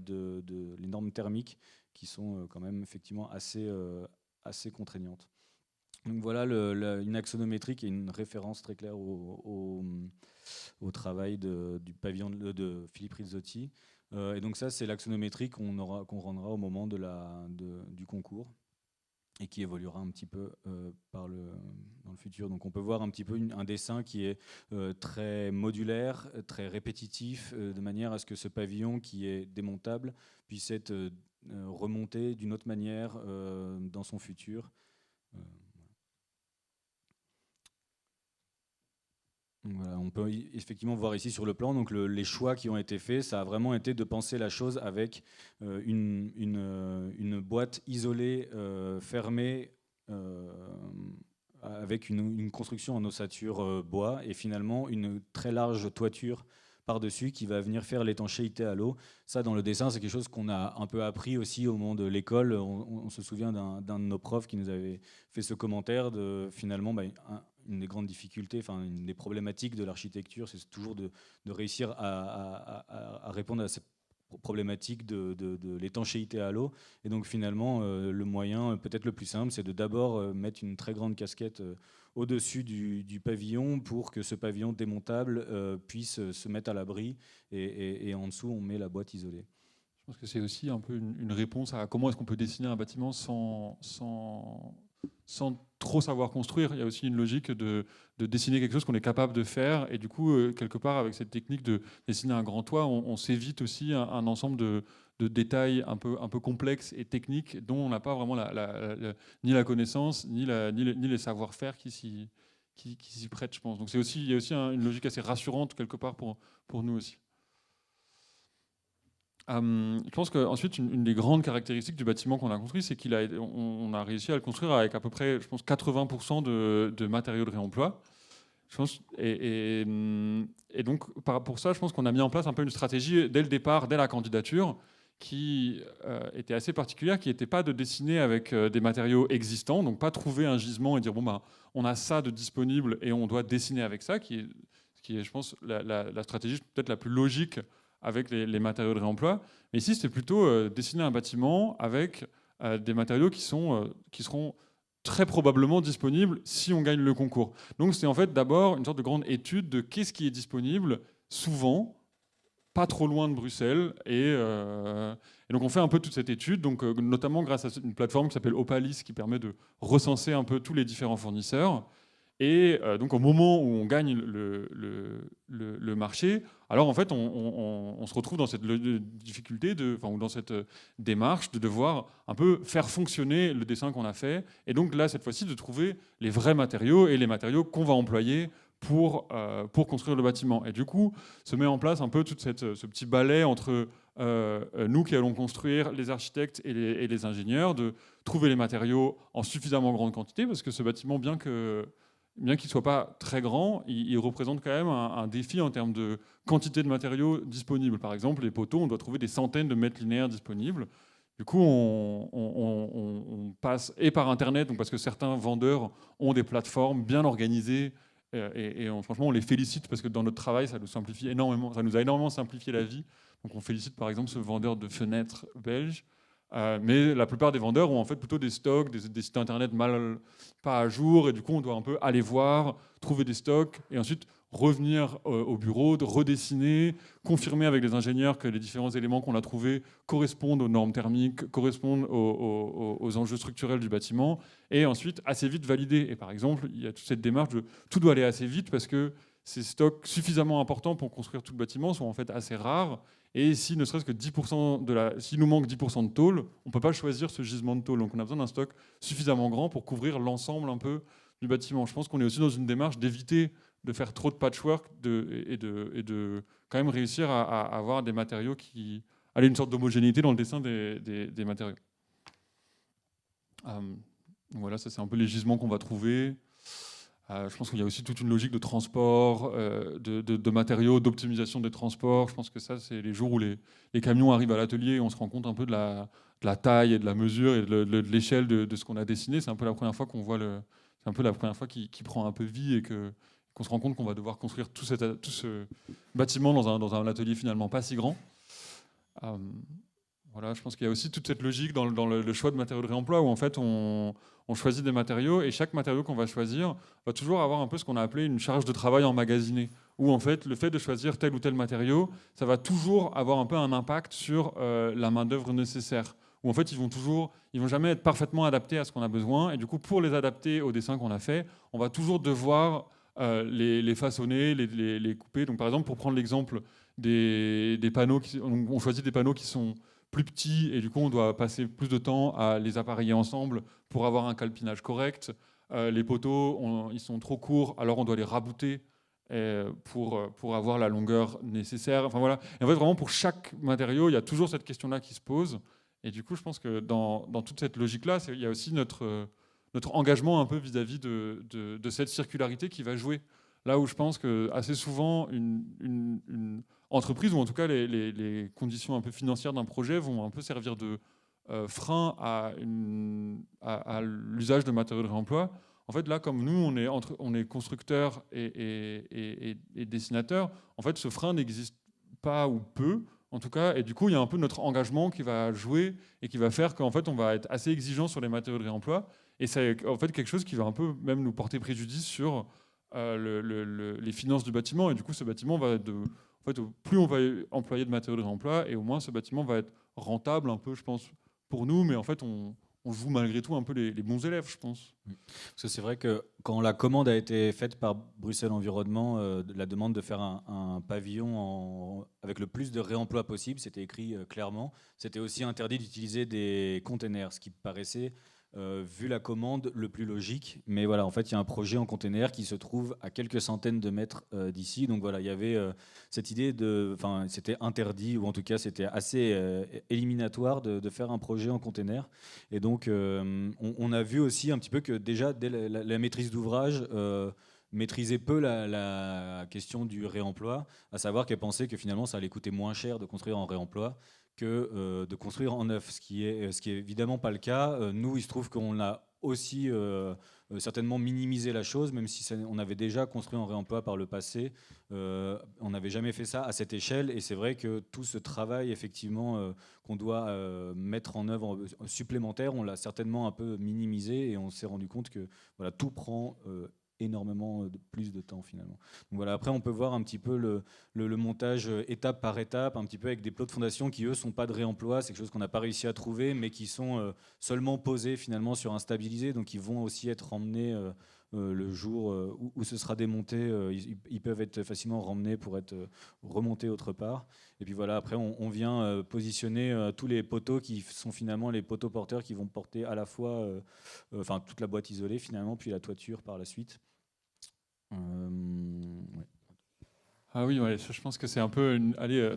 les normes thermiques qui sont quand même effectivement assez contraignantes. Donc voilà une axonométrie qui est une référence très claire au travail du pavillon de Philippe Rizzotti. Et donc ça, c'est l'axonométrie qu'on rendra au moment du concours et qui évoluera un petit peu dans le futur. Donc on peut voir un petit peu un dessin qui est très modulaire, très répétitif, de manière à ce que ce pavillon qui est démontable puisse être remonté d'une autre manière dans son futur. Voilà, on peut effectivement voir ici sur le plan donc les choix qui ont été faits, ça a vraiment été de penser la chose avec une boîte isolée, fermée, avec une construction en ossature bois et finalement une très large toiture par-dessus qui va venir faire l'étanchéité à l'eau. Ça, dans le dessin, c'est quelque chose qu'on a un peu appris aussi au moment de l'école. On se souvient d'un de nos profs qui nous avait fait ce commentaire de finalement une des grandes difficultés, enfin une des problématiques de l'architecture, c'est toujours de réussir à répondre à cette problématique de l'étanchéité à l'eau. Et donc finalement, le moyen peut-être le plus simple, c'est de d'abord mettre une très grande casquette au-dessus du pavillon pour que ce pavillon démontable puisse se mettre à l'abri et en dessous, on met la boîte isolée. Je pense que c'est aussi un peu une réponse à comment est-ce qu'on peut dessiner un bâtiment sans trop savoir construire. Il y a aussi une logique de dessiner quelque chose qu'on est capable de faire. Et du coup, quelque part, avec cette technique de dessiner un grand toit, on s'évite aussi un ensemble de détails un peu complexes et techniques dont on n'a pas vraiment ni la connaissance, ni les savoir-faire qui s'y prêtent, je pense. Donc il y a aussi une logique assez rassurante, quelque part, pour nous aussi. Je pense qu'ensuite, une des grandes caractéristiques du bâtiment qu'on a construit, c'est qu'on a réussi à le construire avec à peu près, je pense, 80% de matériaux de réemploi. Je pense, et donc, pour ça, je pense qu'on a mis en place un peu une stratégie dès le départ, dès la candidature, qui était assez particulière, qui n'était pas de dessiner avec des matériaux existants, donc pas trouver un gisement et dire, bon, on a ça de disponible et on doit dessiner avec ça, qui est je pense, la stratégie peut-être la plus logique avec les matériaux de réemploi. Mais ici, c'était plutôt dessiner un bâtiment avec des matériaux qui seront très probablement disponibles si on gagne le concours. Donc c'est en fait d'abord une sorte de grande étude de qu'est-ce qui est disponible, souvent, pas trop loin de Bruxelles. Et donc on fait un peu toute cette étude, donc, notamment grâce à une plateforme qui s'appelle Opalis, qui permet de recenser un peu tous les différents fournisseurs. Et donc au moment où on gagne le marché, alors en fait on se retrouve dans cette difficulté, ou dans cette démarche de devoir un peu faire fonctionner le dessin qu'on a fait. Et donc là, cette fois-ci, de trouver les vrais matériaux et les matériaux qu'on va employer pour construire le bâtiment. Et du coup, se met en place un peu tout ce petit balai entre nous qui allons construire, les architectes et les ingénieurs, de trouver les matériaux en suffisamment grande quantité, parce que ce bâtiment, bien qu'il ne soit pas très grand, il représente quand même un défi en termes de quantité de matériaux disponibles. Par exemple, les poteaux, on doit trouver des centaines de mètres linéaires disponibles. Du coup, on passe et par Internet, donc parce que certains vendeurs ont des plateformes bien organisées, et franchement, on les félicite parce que dans notre travail, ça nous simplifie énormément, ça nous a énormément simplifié la vie. Donc on félicite par exemple ce vendeur de fenêtres belge. Mais la plupart des vendeurs ont en fait plutôt des stocks, des sites internet pas à jour, et du coup on doit un peu aller voir, trouver des stocks, et ensuite revenir au bureau, de redessiner, confirmer avec les ingénieurs que les différents éléments qu'on a trouvés correspondent aux normes thermiques, correspondent aux enjeux structurels du bâtiment, et ensuite assez vite valider. Et par exemple, il y a toute cette démarche de tout doit aller assez vite parce que ces stocks suffisamment importants pour construire tout le bâtiment sont en fait assez rares. Et si ne serait-ce que 10% s'il nous manque 10% de tôle, on ne peut pas choisir ce gisement de tôle. Donc on a besoin d'un stock suffisamment grand pour couvrir l'ensemble un peu du bâtiment. Je pense qu'on est aussi dans une démarche d'éviter de faire trop de patchwork et de quand même réussir à avoir des matériaux qui allaient une sorte d'homogénéité dans le dessin des matériaux. Voilà, ça c'est un peu les gisements qu'on va trouver. Je pense qu'il y a aussi toute une logique de transport, de matériaux, d'optimisation des transports. Je pense que ça, c'est les jours où les camions arrivent à l'atelier et on se rend compte un peu de la taille et de la mesure et de l'échelle de ce qu'on a dessiné. C'est un peu la première fois qu'on voit c'est un peu la première fois qu'il prend un peu vie et qu'on se rend compte qu'on va devoir construire tout ce bâtiment dans un atelier finalement pas si grand. Voilà, je pense qu'il y a aussi toute cette logique dans le choix de matériaux de réemploi où en fait on choisit des matériaux et chaque matériau qu'on va choisir va toujours avoir un peu ce qu'on a appelé une charge de travail emmagasinée. Où en fait le fait de choisir tel ou tel matériau, ça va toujours avoir un peu un impact sur la main-d'œuvre nécessaire. Où en fait ils vont jamais être parfaitement adaptés à ce qu'on a besoin et du coup pour les adapter au dessin qu'on a fait, on va toujours devoir les façonner, les couper. Donc par exemple pour prendre l'exemple des panneaux, on choisit des panneaux qui sont plus petits et du coup on doit passer plus de temps à les appareiller ensemble pour avoir un calpinage correct. Les poteaux, ils sont trop courts, alors on doit les rabouter pour avoir la longueur nécessaire. Enfin voilà. Et en fait vraiment pour chaque matériau, il y a toujours cette question-là qui se pose. Et du coup je pense que dans toute cette logique-là, il y a aussi notre engagement un peu vis-à-vis de cette circularité qui va jouer. Là où je pense que assez souvent une entreprise, ou en tout cas les conditions un peu financières d'un projet vont un peu servir de frein à l'usage de matériaux de réemploi. En fait, là, comme nous, on est constructeurs et dessinateurs, en fait, ce frein n'existe pas ou peu, en tout cas, et du coup, il y a un peu notre engagement qui va jouer et qui va faire qu'en fait, on va être assez exigeant sur les matériaux de réemploi, et c'est en fait quelque chose qui va un peu même nous porter préjudice sur les finances du bâtiment, et du coup, ce bâtiment va être en fait, plus on va employer de matériaux de réemploi, et au moins ce bâtiment va être rentable un peu, je pense, pour nous, mais en fait, on joue malgré tout un peu les bons élèves, je pense. Parce que c'est vrai que quand la commande a été faite par Bruxelles Environnement, la demande de faire un pavillon avec le plus de réemploi possible, c'était écrit clairement. C'était aussi interdit d'utiliser des containers, ce qui paraissait, vu la commande, le plus logique. Mais voilà, en fait, il y a un projet en container qui se trouve à quelques centaines de mètres d'ici. Donc voilà, il y avait cette idée enfin, c'était interdit, ou en tout cas, c'était assez éliminatoire de faire un projet en container. Et donc, on a vu aussi un petit peu que déjà, dès la maîtrise d'ouvrage, maîtrisait peu la question du réemploi, à savoir qu'elle pensait que finalement, ça allait coûter moins cher de construire en réemploi que de construire en neuf, ce qui est évidemment pas le cas. Nous, il se trouve qu'on a aussi certainement minimisé la chose, même si on avait déjà construit en réemploi par le passé. On n'avait jamais fait ça à cette échelle, et c'est vrai que tout ce travail effectivement qu'on doit mettre en œuvre supplémentaire, on l'a certainement un peu minimisé, et on s'est rendu compte que voilà, tout prend énormément plus de temps finalement. Donc voilà, après on peut voir un petit peu le montage étape par étape, un petit peu avec des plots de fondation qui eux sont pas de réemploi, c'est quelque chose qu'on n'a pas réussi à trouver, mais qui sont seulement posés finalement sur un stabilisé, donc ils vont aussi être emmenés le jour où ce sera démonté, ils peuvent être facilement ramenés pour être remontés autre part. Et puis voilà, après on vient positionner tous les poteaux qui sont finalement les poteaux porteurs qui vont porter à la fois enfin toute la boîte isolée finalement, puis la toiture par la suite. Ouais. Ah oui, ouais, je pense que c'est un peu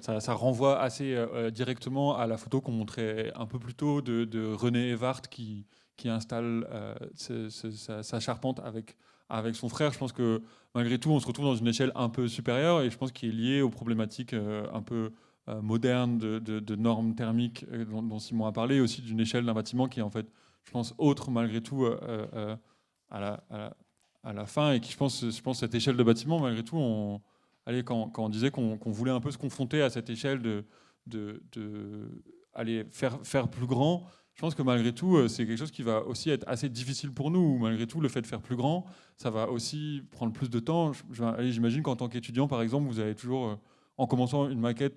ça renvoie assez directement à la photo qu'on montrait un peu plus tôt de René Evart qui installe sa charpente avec son frère. Je pense que malgré tout, on se retrouve dans une échelle un peu supérieure, et je pense qu'il est lié aux problématiques un peu modernes de normes thermiques dont Simon a parlé, et aussi d'une échelle d'un bâtiment qui est en fait, je pense, autre malgré tout à la fin, et qui, je pense cette échelle de bâtiment, malgré tout, quand on disait qu'on voulait un peu se confronter à cette échelle aller faire plus grand, je pense que malgré tout, c'est quelque chose qui va aussi être assez difficile pour nous. Malgré tout, le fait de faire plus grand, ça va aussi prendre plus de temps. J'imagine qu'en tant qu'étudiant, par exemple, vous avez toujours, en commençant une maquette,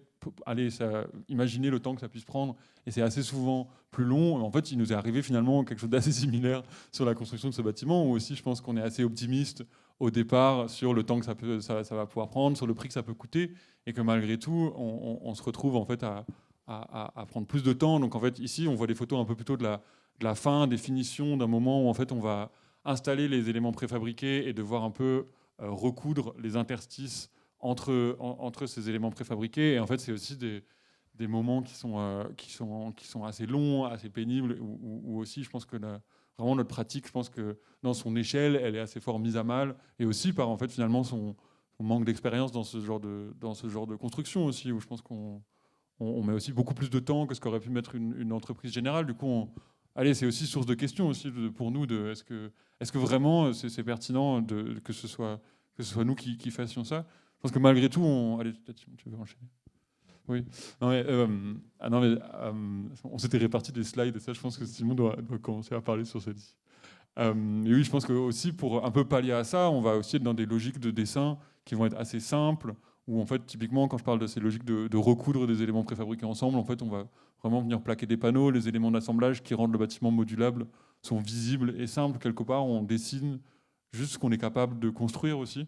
imaginez le temps que ça puisse prendre, et c'est assez souvent plus long. En fait, il nous est arrivé finalement quelque chose d'assez similaire sur la construction de ce bâtiment, où aussi je pense qu'on est assez optimiste au départ sur le temps que ça va pouvoir prendre, sur le prix que ça peut coûter, et que malgré tout, on se retrouve en fait à prendre plus de temps. Donc en fait, ici, on voit des photos un peu plutôt de la fin, des finitions, d'un moment où en fait on va installer les éléments préfabriqués et devoir un peu recoudre les interstices entre ces éléments préfabriqués. Et en fait, c'est aussi des moments qui sont assez longs, assez pénibles, où aussi, je pense que vraiment notre pratique, je pense que dans son échelle, elle est assez fort mise à mal, et aussi par en fait finalement son manque d'expérience dans ce genre de construction aussi, où je pense qu'on met aussi beaucoup plus de temps que ce qu'aurait pu mettre une entreprise générale. Du coup, allez, c'est aussi source de questions aussi pour nous de est-ce que vraiment c'est pertinent que ce soit nous qui fassions ça. Je pense que malgré tout, allez, peut-être tu veux enchaîner. Oui. Non mais, on s'était réparti des slides et ça, je pense que Simon doit commencer à parler sur celle-ci. Et oui, je pense que aussi pour un peu pallier à ça, on va aussi être dans des logiques de dessin qui vont être assez simples, où en fait, typiquement, quand je parle de ces logiques de recoudre des éléments préfabriqués ensemble, en fait, on va vraiment venir plaquer des panneaux, les éléments d'assemblage qui rendent le bâtiment modulable sont visibles et simples. Quelque part, on dessine juste ce qu'on est capable de construire aussi.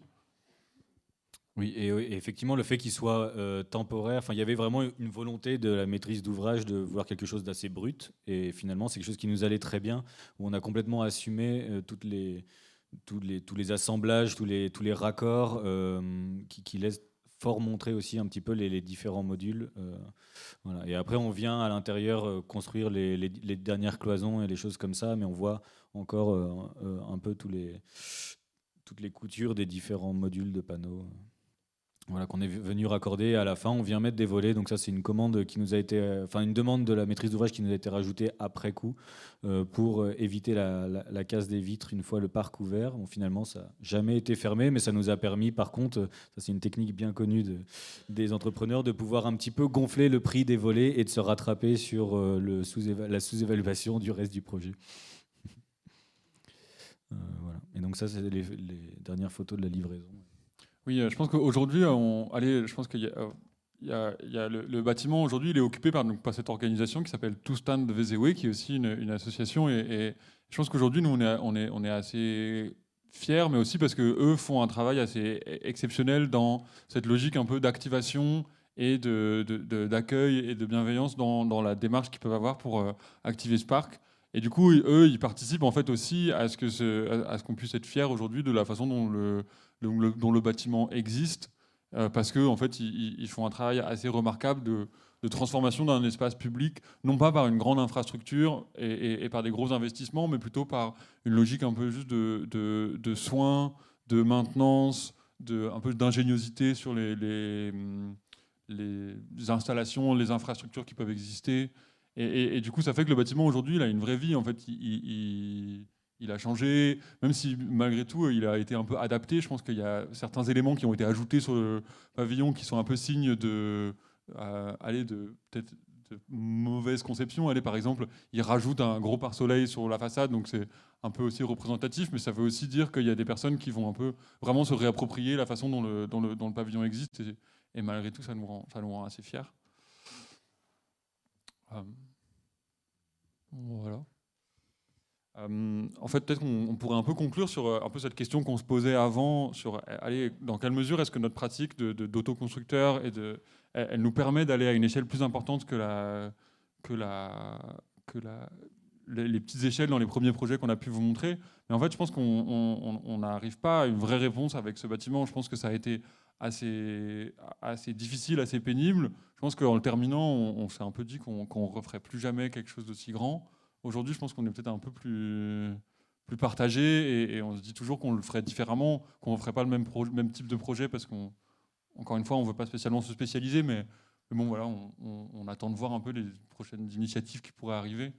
Oui, et effectivement, le fait qu'il soit temporaire, enfin, il y avait vraiment une volonté de la maîtrise d'ouvrage de vouloir quelque chose d'assez brut, et finalement, c'est quelque chose qui nous allait très bien, où on a complètement assumé tous les assemblages, tous les raccords qui laissent fort montrer aussi un petit peu les différents modules. Voilà. Et après, on vient à l'intérieur construire les dernières cloisons et les choses comme ça, mais on voit encore un peu toutes les coutures des différents modules de panneaux. Voilà, qu'on est venu raccorder à la fin. On vient mettre des volets, donc ça c'est une commande qui nous a été, enfin une demande de la maîtrise d'ouvrage qui nous a été rajoutée après coup pour éviter la casse des vitres une fois le parc ouvert. Bon, finalement, ça n'a jamais été fermé, mais ça nous a permis, par contre, ça c'est une technique bien connue des entrepreneurs, de pouvoir un petit peu gonfler le prix des volets et de se rattraper sur la sous-évaluation du reste du projet. Voilà. Et donc ça, c'est les dernières photos de la livraison. Oui, je pense qu'aujourd'hui, je pense qu'il y a le bâtiment aujourd'hui, il est occupé par cette organisation qui s'appelle Toestand VZW, qui est aussi une association. Et je pense qu'aujourd'hui, nous, on est assez fiers, mais aussi parce qu'eux font un travail assez exceptionnel dans cette logique un peu d'activation et d'accueil et de bienveillance dans la démarche qu'ils peuvent avoir pour activer ce parc. Et du coup, eux, ils participent en fait aussi à ce qu'on puisse être fiers aujourd'hui de la façon dont le bâtiment existe, parce qu'en fait, ils font un travail assez remarquable de transformation d'un espace public, non pas par une grande infrastructure et par des gros investissements, mais plutôt par une logique un peu juste de soins, de maintenance, un peu d'ingéniosité sur les installations, les infrastructures qui peuvent exister. Et du coup, ça fait que le bâtiment aujourd'hui, il a une vraie vie. En fait, il a changé, même si malgré tout, il a été un peu adapté. Je pense qu'il y a certains éléments qui ont été ajoutés sur le pavillon qui sont un peu signes de peut-être de mauvaise conception. Allez, par exemple, il rajoute un gros pare-soleil sur la façade, donc c'est un peu aussi représentatif, mais ça veut aussi dire qu'il y a des personnes qui vont un peu vraiment se réapproprier la façon dont le pavillon existe. Et malgré tout, ça nous rend assez fiers. Voilà. En fait, peut-être qu'on pourrait un peu conclure sur un peu cette question qu'on se posait avant, sur dans quelle mesure est-ce que notre pratique d'autoconstructeur elle nous permet d'aller à une échelle plus importante que les petites échelles dans les premiers projets qu'on a pu vous montrer. Mais en fait, je pense qu'on n'arrive pas à une vraie réponse avec ce bâtiment. Je pense que ça a été assez difficile, assez pénible. Je pense qu'en le terminant, on s'est un peu dit qu'on ne referait plus jamais quelque chose d'aussi grand. Aujourd'hui, je pense qu'on est peut-être un peu plus partagé et on se dit toujours qu'on le ferait différemment, qu'on ne ferait pas le même type de projet parce qu'encore une fois, on ne veut pas spécialement se spécialiser, mais bon, voilà, on attend de voir un peu les prochaines initiatives qui pourraient arriver.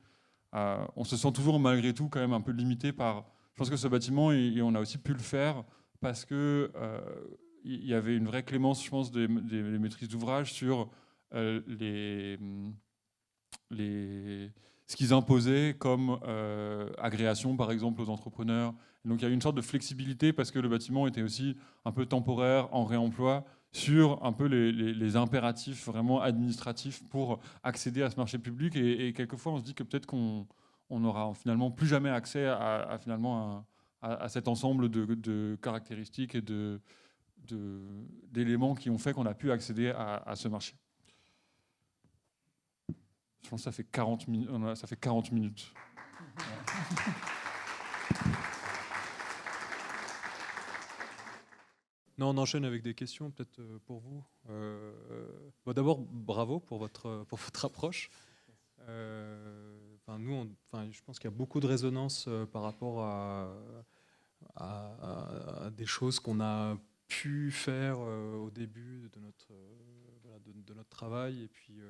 On se sent toujours malgré tout quand même un peu limité par... Je pense que ce bâtiment, et on a aussi pu le faire parce que il y avait une vraie clémence, je pense, des maîtrises d'ouvrage sur ce qu'ils imposaient comme agréation, par exemple, aux entrepreneurs. Et donc il y a une sorte de flexibilité parce que le bâtiment était aussi un peu temporaire, en réemploi, sur un peu les impératifs vraiment administratifs pour accéder à ce marché public. Et quelquefois, on se dit que peut-être qu'on n'aura finalement plus jamais accès à à cet ensemble de caractéristiques et d'éléments qui ont fait qu'on a pu accéder à ce marché. Je pense que ça fait 40 minutes. Non, on enchaîne avec des questions peut-être pour vous. D'abord, bravo pour votre approche. Je pense qu'il y a beaucoup de résonance par rapport à des choses qu'on a pu faire au début de notre travail, et puis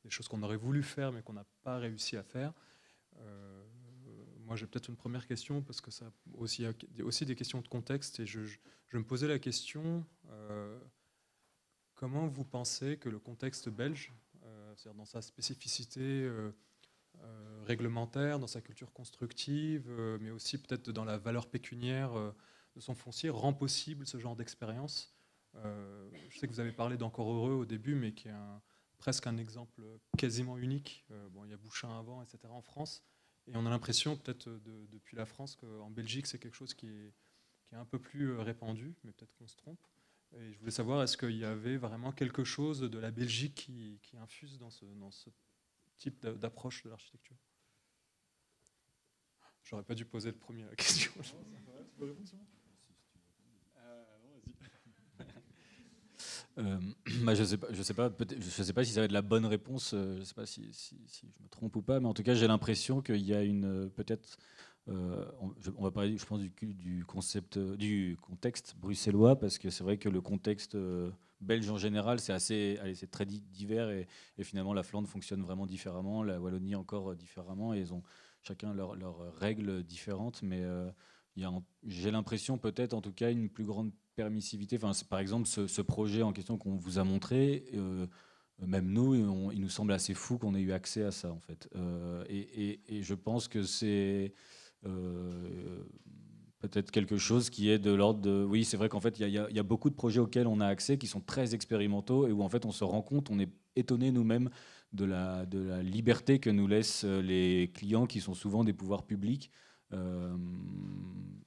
des choses qu'on aurait voulu faire mais qu'on n'a pas réussi à faire. Moi, j'ai peut-être une première question, parce que ça il y a aussi des questions de contexte, et je me posais la question, comment vous pensez que le contexte belge, c'est-à-dire dans sa spécificité réglementaire, dans sa culture constructive, mais aussi peut-être dans la valeur pécuniaire de son foncier, rend possible ce genre d'expérience? Je sais que vous avez parlé d'Encore Heureux au début, mais qui est presque un exemple quasiment unique. Il y a Bouchain avant, etc. en France. Et on a l'impression, peut-être depuis la France, qu'en Belgique, c'est quelque chose qui est un peu plus répandu, mais peut-être qu'on se trompe. Et je voulais savoir, est-ce qu'il y avait vraiment quelque chose de la Belgique qui infuse dans ce type d'approche de l'architecture? J'aurais pas dû poser le premier la question. Je sais pas si ça va être la bonne réponse. Je sais pas si je me trompe ou pas, mais en tout cas, j'ai l'impression qu'il y a peut-être. On va parler, je pense, du contexte bruxellois, parce que c'est vrai que le contexte belge en général, c'est très divers, et finalement la Flandre fonctionne vraiment différemment, la Wallonie encore différemment, et ils ont chacun leurs règles différentes, mais j'ai l'impression, peut-être en tout cas, une plus grande permissivité. Enfin, par exemple, ce projet en question qu'on vous a montré, même nous, il nous semble assez fou qu'on ait eu accès à ça, en fait. Et je pense que c'est peut-être quelque chose qui est de l'ordre de... Oui, c'est vrai qu'en fait, il y a beaucoup de projets auxquels on a accès qui sont très expérimentaux, et où en fait on se rend compte, on est étonné nous-mêmes de la liberté que nous laissent les clients, qui sont souvent des pouvoirs publics.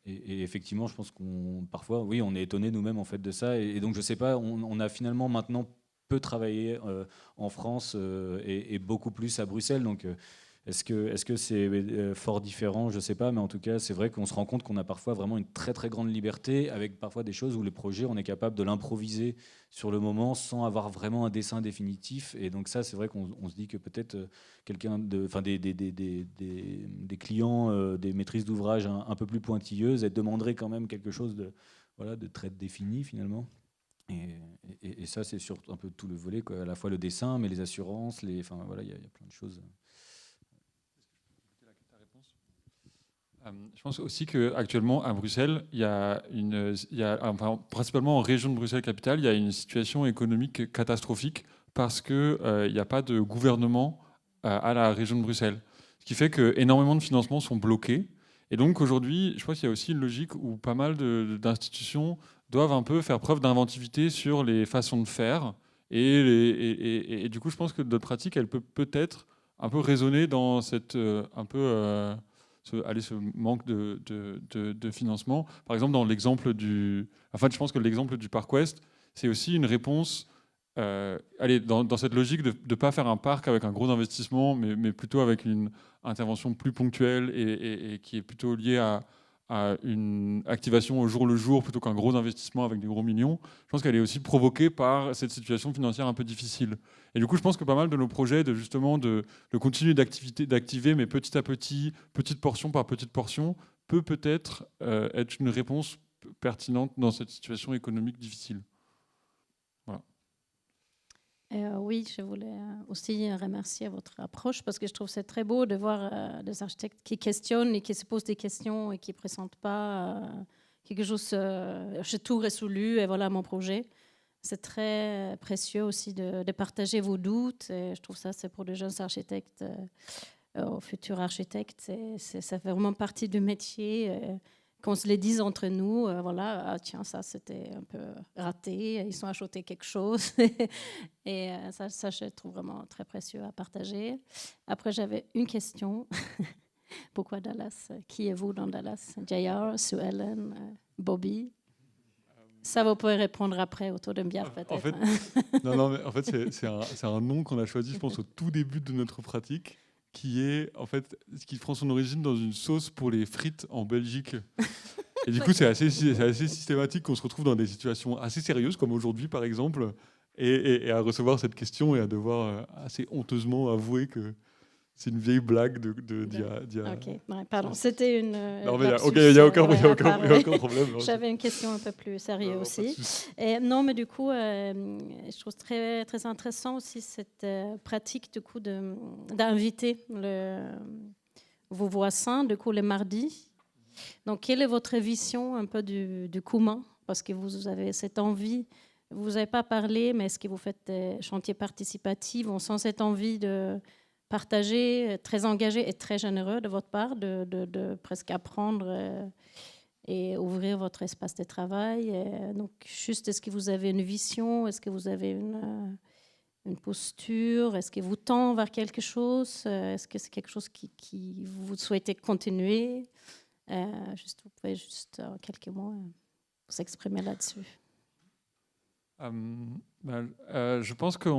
Et effectivement, je pense parfois, oui, on est étonné nous-mêmes en fait de ça. Et donc, je sais pas, on a finalement maintenant peu travaillé en France et beaucoup plus à Bruxelles. Donc, est-ce que c'est fort différent? Je sais pas, mais en tout cas, c'est vrai qu'on se rend compte qu'on a parfois vraiment une très très grande liberté, avec parfois des choses où le projet, on est capable de l'improviser sur le moment sans avoir vraiment un dessin définitif. Et donc ça, c'est vrai qu'on se dit que peut-être des clients, des maîtrises d'ouvrage un peu plus pointilleuses, elles demanderaient quand même quelque chose de très défini finalement. Et ça, c'est sur un peu tout le volet, quoi. À la fois le dessin, mais les assurances, enfin voilà, il y a plein de choses. Je pense aussi qu'actuellement, à Bruxelles, principalement en région de Bruxelles-Capitale, il y a une situation économique catastrophique, parce qu'il n'y a pas de gouvernement à la région de Bruxelles. Ce qui fait qu'énormément de financements sont bloqués. Et donc aujourd'hui, je crois qu'il y a aussi une logique où pas mal d'institutions doivent un peu faire preuve d'inventivité sur les façons de faire. Et du coup, je pense que notre pratique, elle peut peut-être un peu résonner dans cette ce manque de financement. Par exemple, dans l'exemple je pense que l'exemple du Parc Ouest, c'est aussi une réponse dans cette logique de ne pas faire un parc avec un gros investissement, mais plutôt avec une intervention plus ponctuelle et qui est plutôt liée à une activation au jour le jour, plutôt qu'un gros investissement avec des gros millions. Je pense qu'elle est aussi provoquée par cette situation financière un peu difficile. Et du coup, je pense que pas mal de nos projets, de continuer d'activer, mais petit à petit, petite portion par petite portion, peut-être être une réponse pertinente dans cette situation économique difficile. Voilà. Oui, je voulais aussi remercier votre approche, parce que je trouve c'est très beau de voir des architectes qui questionnent et qui se posent des questions et qui ne présentent pas quelque chose, j'ai tout résolu et voilà mon projet. C'est très précieux aussi de partager vos doutes, et je trouve ça, c'est pour les jeunes architectes, futurs architectes, ça fait vraiment partie du métier. Qu'on se les dise entre nous, voilà, tiens, ça c'était un peu raté, ils ont ajouté quelque chose. Ça, je trouve vraiment très précieux à partager. Après, j'avais une question. Pourquoi Dallas? Qui êtes-vous dans Dallas? JR, Sue Ellen, Bobby? Ça, vous pouvez répondre après, autour d'une bière peut-être. En fait, non, mais en fait c'est un nom qu'on a choisi, je pense, au tout début de notre pratique, qui prend son origine dans une sauce pour les frites en Belgique. Et du coup, c'est assez systématique qu'on se retrouve dans des situations assez sérieuses, comme aujourd'hui par exemple, et à recevoir cette question et à devoir assez honteusement avouer que c'est une vieille blague d'il y a... Ok, ouais, pardon, c'était une. Non, mais lapsus, il n'y a aucun pardon. problème. J'avais une question un peu plus sérieuse Non, aussi. Et, non, mais du coup, je trouve très, très intéressant aussi cette pratique du coup d'inviter vos voisins, du coup, le mardi. Donc, quelle est votre vision un peu du commun? Parce que vous avez cette envie, vous n'avez pas parlé, mais est-ce que vous faites des chantiers participatifs? On sent cette envie de partager, très engagé et très généreux de votre part, de presque apprendre et ouvrir votre espace de travail. Donc, juste, est-ce que vous avez une vision? Est-ce que vous avez une posture? Est-ce que vous tend vers quelque chose? Est-ce que c'est quelque chose qui vous souhaitez continuer? Vous pouvez juste en quelques mots vous exprimer là-dessus. Je pense que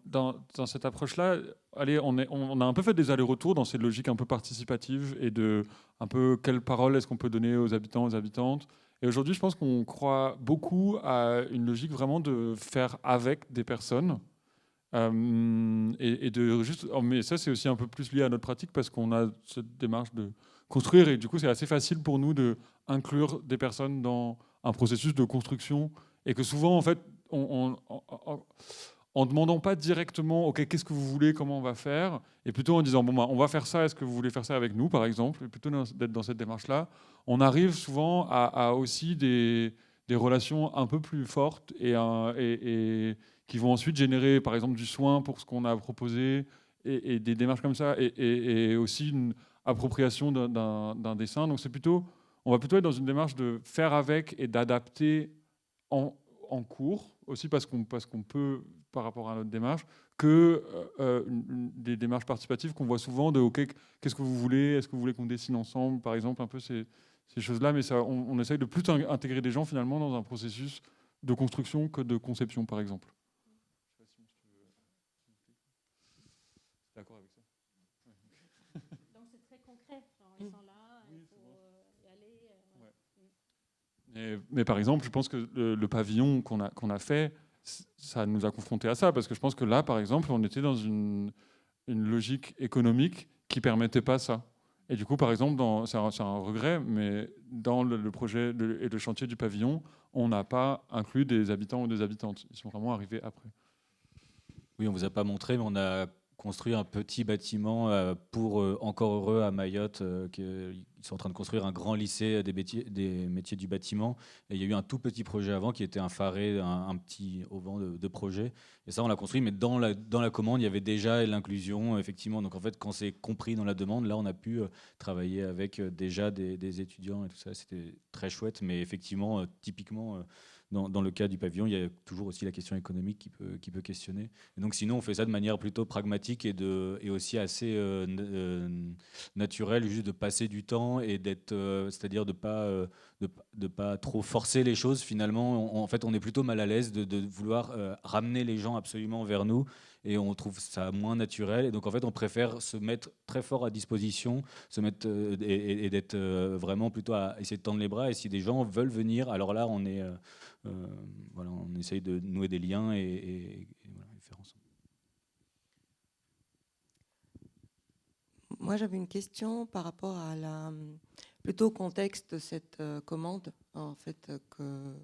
dans cette approche-là, on a un peu fait des allers-retours dans ces logiques un peu participatives et de un peu quelle parole est-ce qu'on peut donner aux habitants, aux habitantes. Et aujourd'hui, je pense qu'on croit beaucoup à une logique vraiment de faire avec des personnes. Mais ça, c'est aussi un peu plus lié à notre pratique parce qu'on a cette démarche de construire et du coup, c'est assez facile pour nous d'inclure des personnes dans un processus de construction et que souvent, en fait, en demandant pas directement, OK, qu'est-ce que vous voulez, comment on va faire, et plutôt en disant, bon, on va faire ça, est-ce que vous voulez faire ça avec nous, par exemple, et plutôt d'être dans cette démarche-là, on arrive souvent à aussi des relations un peu plus fortes et qui vont ensuite générer, par exemple, du soin pour ce qu'on a proposé et des démarches comme ça, et aussi une appropriation d'un dessin. Donc on va plutôt être dans une démarche de faire avec et d'adapter en cours, aussi parce qu'on peut, par rapport à notre démarche, que des démarches participatives qu'on voit souvent de OK, qu'est-ce que vous voulez? Est-ce que vous voulez qu'on dessine ensemble, par exemple, un peu ces choses-là, mais ça, on essaye de plus intégrer des gens finalement dans un processus de construction que de conception, par exemple. D'accord avec ça? Donc c'est très concret, ils sont là, il faut y aller. Mais par exemple, je pense que le pavillon qu'on a fait, ça nous a confrontés à ça, parce que je pense que là, par exemple, on était dans une logique économique qui permettait pas ça. Et du coup, par exemple, c'est un regret, mais dans le projet et le chantier du pavillon, on n'a pas inclus des habitants ou des habitantes. Ils sont vraiment arrivés après. Oui, on vous a pas montré, mais on a construit un petit bâtiment pour Encore Heureux à Mayotte. Ils sont en train de construire un grand lycée des métiers du bâtiment. Et il y a eu un tout petit projet avant qui était un faré, un petit auvent de projet. Et ça, on l'a construit, mais dans la commande, il y avait déjà l'inclusion, effectivement. Donc en fait, quand c'est compris dans la demande, là, on a pu travailler avec déjà des étudiants et tout ça. C'était très chouette, mais effectivement, typiquement... Dans le cas du pavillon, il y a toujours aussi la question économique qui peut questionner. Et donc sinon, on fait ça de manière plutôt pragmatique et aussi assez naturelle, juste de passer du temps et d'être, c'est-à-dire de pas trop forcer les choses. Finalement, en fait, on est plutôt mal à l'aise de vouloir ramener les gens absolument vers nous. Et on trouve ça moins naturel. Et donc, en fait, on préfère se mettre très fort à disposition, se mettre et d'être vraiment plutôt à essayer de tendre les bras. Et si des gens veulent venir, alors là, on essaye de nouer des liens et faire ensemble. Moi, j'avais une question par rapport à plutôt au contexte de cette commande, en fait, que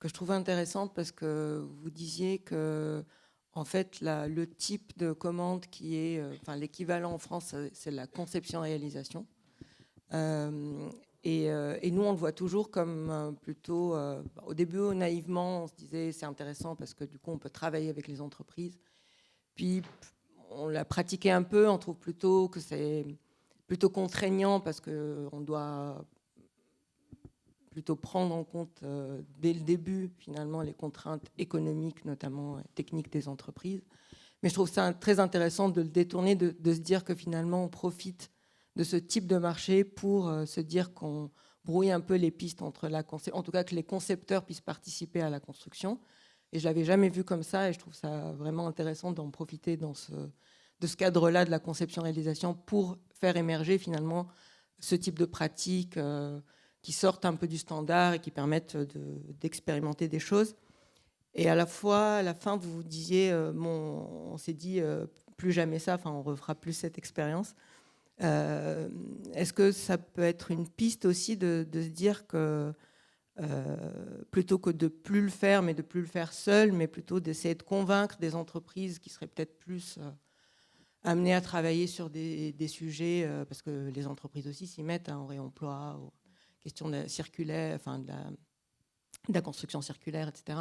je trouvais intéressante parce que vous disiez que en fait, le type de commande qui est, l'équivalent en France, c'est la conception-réalisation. Et nous, on le voit toujours comme plutôt... au début, naïvement, on se disait c'est intéressant parce que du coup, on peut travailler avec les entreprises. Puis, on l'a pratiqué un peu, on trouve plutôt que c'est plutôt contraignant parce qu'on doit plutôt prendre en compte dès le début, finalement, les contraintes économiques, notamment techniques des entreprises. Mais je trouve ça très intéressant de le détourner, de se dire que finalement, on profite de ce type de marché pour se dire qu'on brouille un peu les pistes entre en tout cas que les concepteurs puissent participer à la construction. Et je l'avais jamais vu comme ça, et je trouve ça vraiment intéressant d'en profiter de ce cadre-là de la conception-réalisation pour faire émerger finalement ce type de pratiques qui sortent un peu du standard et qui permettent d'expérimenter des choses. Et à la fois, à la fin, vous disiez, on s'est dit plus jamais ça, enfin on refera plus cette expérience. Est-ce que ça peut être une piste aussi de se dire que plutôt que de plus le faire, mais de plus le faire seul, mais plutôt d'essayer de convaincre des entreprises qui seraient peut-être plus amenées à travailler sur des sujets, parce que les entreprises aussi s'y mettent, au réemploi, aux questions circulaires, enfin de la construction circulaire, etc.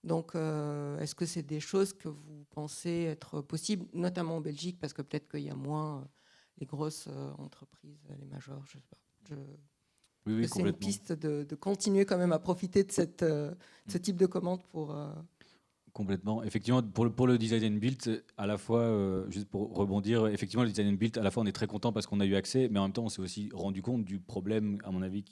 Donc, est-ce que c'est des choses que vous pensez être possibles, notamment en Belgique, parce que peut-être qu'il y a moins les grosses entreprises, les majors, je ne sais pas. Oui, c'est une piste de continuer quand même à profiter de ce type de commande pour... Complètement. Effectivement, pour le design and build, à la fois, juste pour rebondir, effectivement, le design and build, à la fois, on est très content parce qu'on a eu accès, mais en même temps, on s'est aussi rendu compte du problème, à mon avis,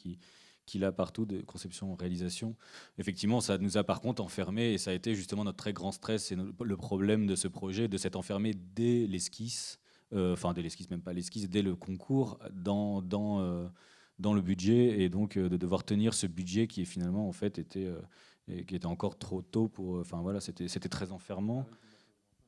qu'il a partout de conception-réalisation. Effectivement, ça nous a par contre enfermés, et ça a été justement notre très grand stress, et le problème de ce projet, de s'être enfermé dès l'esquisse, enfin dès l'esquisse, même pas l'esquisse, dès le concours, dans le budget, et donc de devoir tenir ce budget qui finalement en fait qui était encore trop tôt pour. Enfin voilà, c'était très enfermant.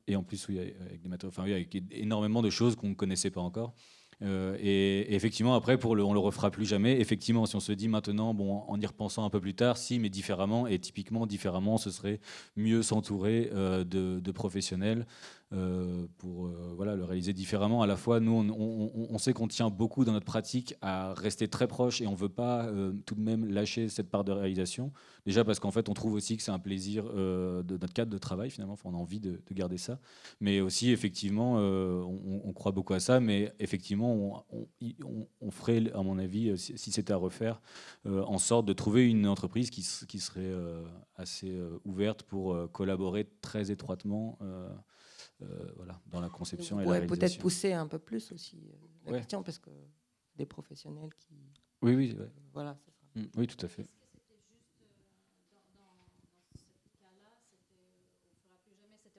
Et en plus, oui, avec des matériaux, enfin oui, avec énormément de choses qu'on ne connaissait pas encore. Et effectivement, après, on le refera plus jamais. Effectivement, si on se dit maintenant, bon, en y repensant un peu plus tard, si, mais différemment, et typiquement différemment, ce serait mieux s'entourer de professionnels pour le réaliser différemment. À la fois, nous, on sait qu'on tient beaucoup dans notre pratique à rester très proche, et on ne veut pas tout de même lâcher cette part de réalisation. Déjà parce qu'en fait, on trouve aussi que c'est un plaisir de notre cadre de travail, finalement. Enfin, on a envie de garder ça. Mais aussi, effectivement, on croit beaucoup à ça. Mais effectivement, on ferait, à mon avis, si c'était à refaire, en sorte de trouver une entreprise qui serait assez ouverte pour collaborer très étroitement dans la conception et la réalisation. Peut-être pousser un peu plus aussi la question, parce que des professionnels qui... Oui. Voilà, c'est ça. Oui, tout à fait.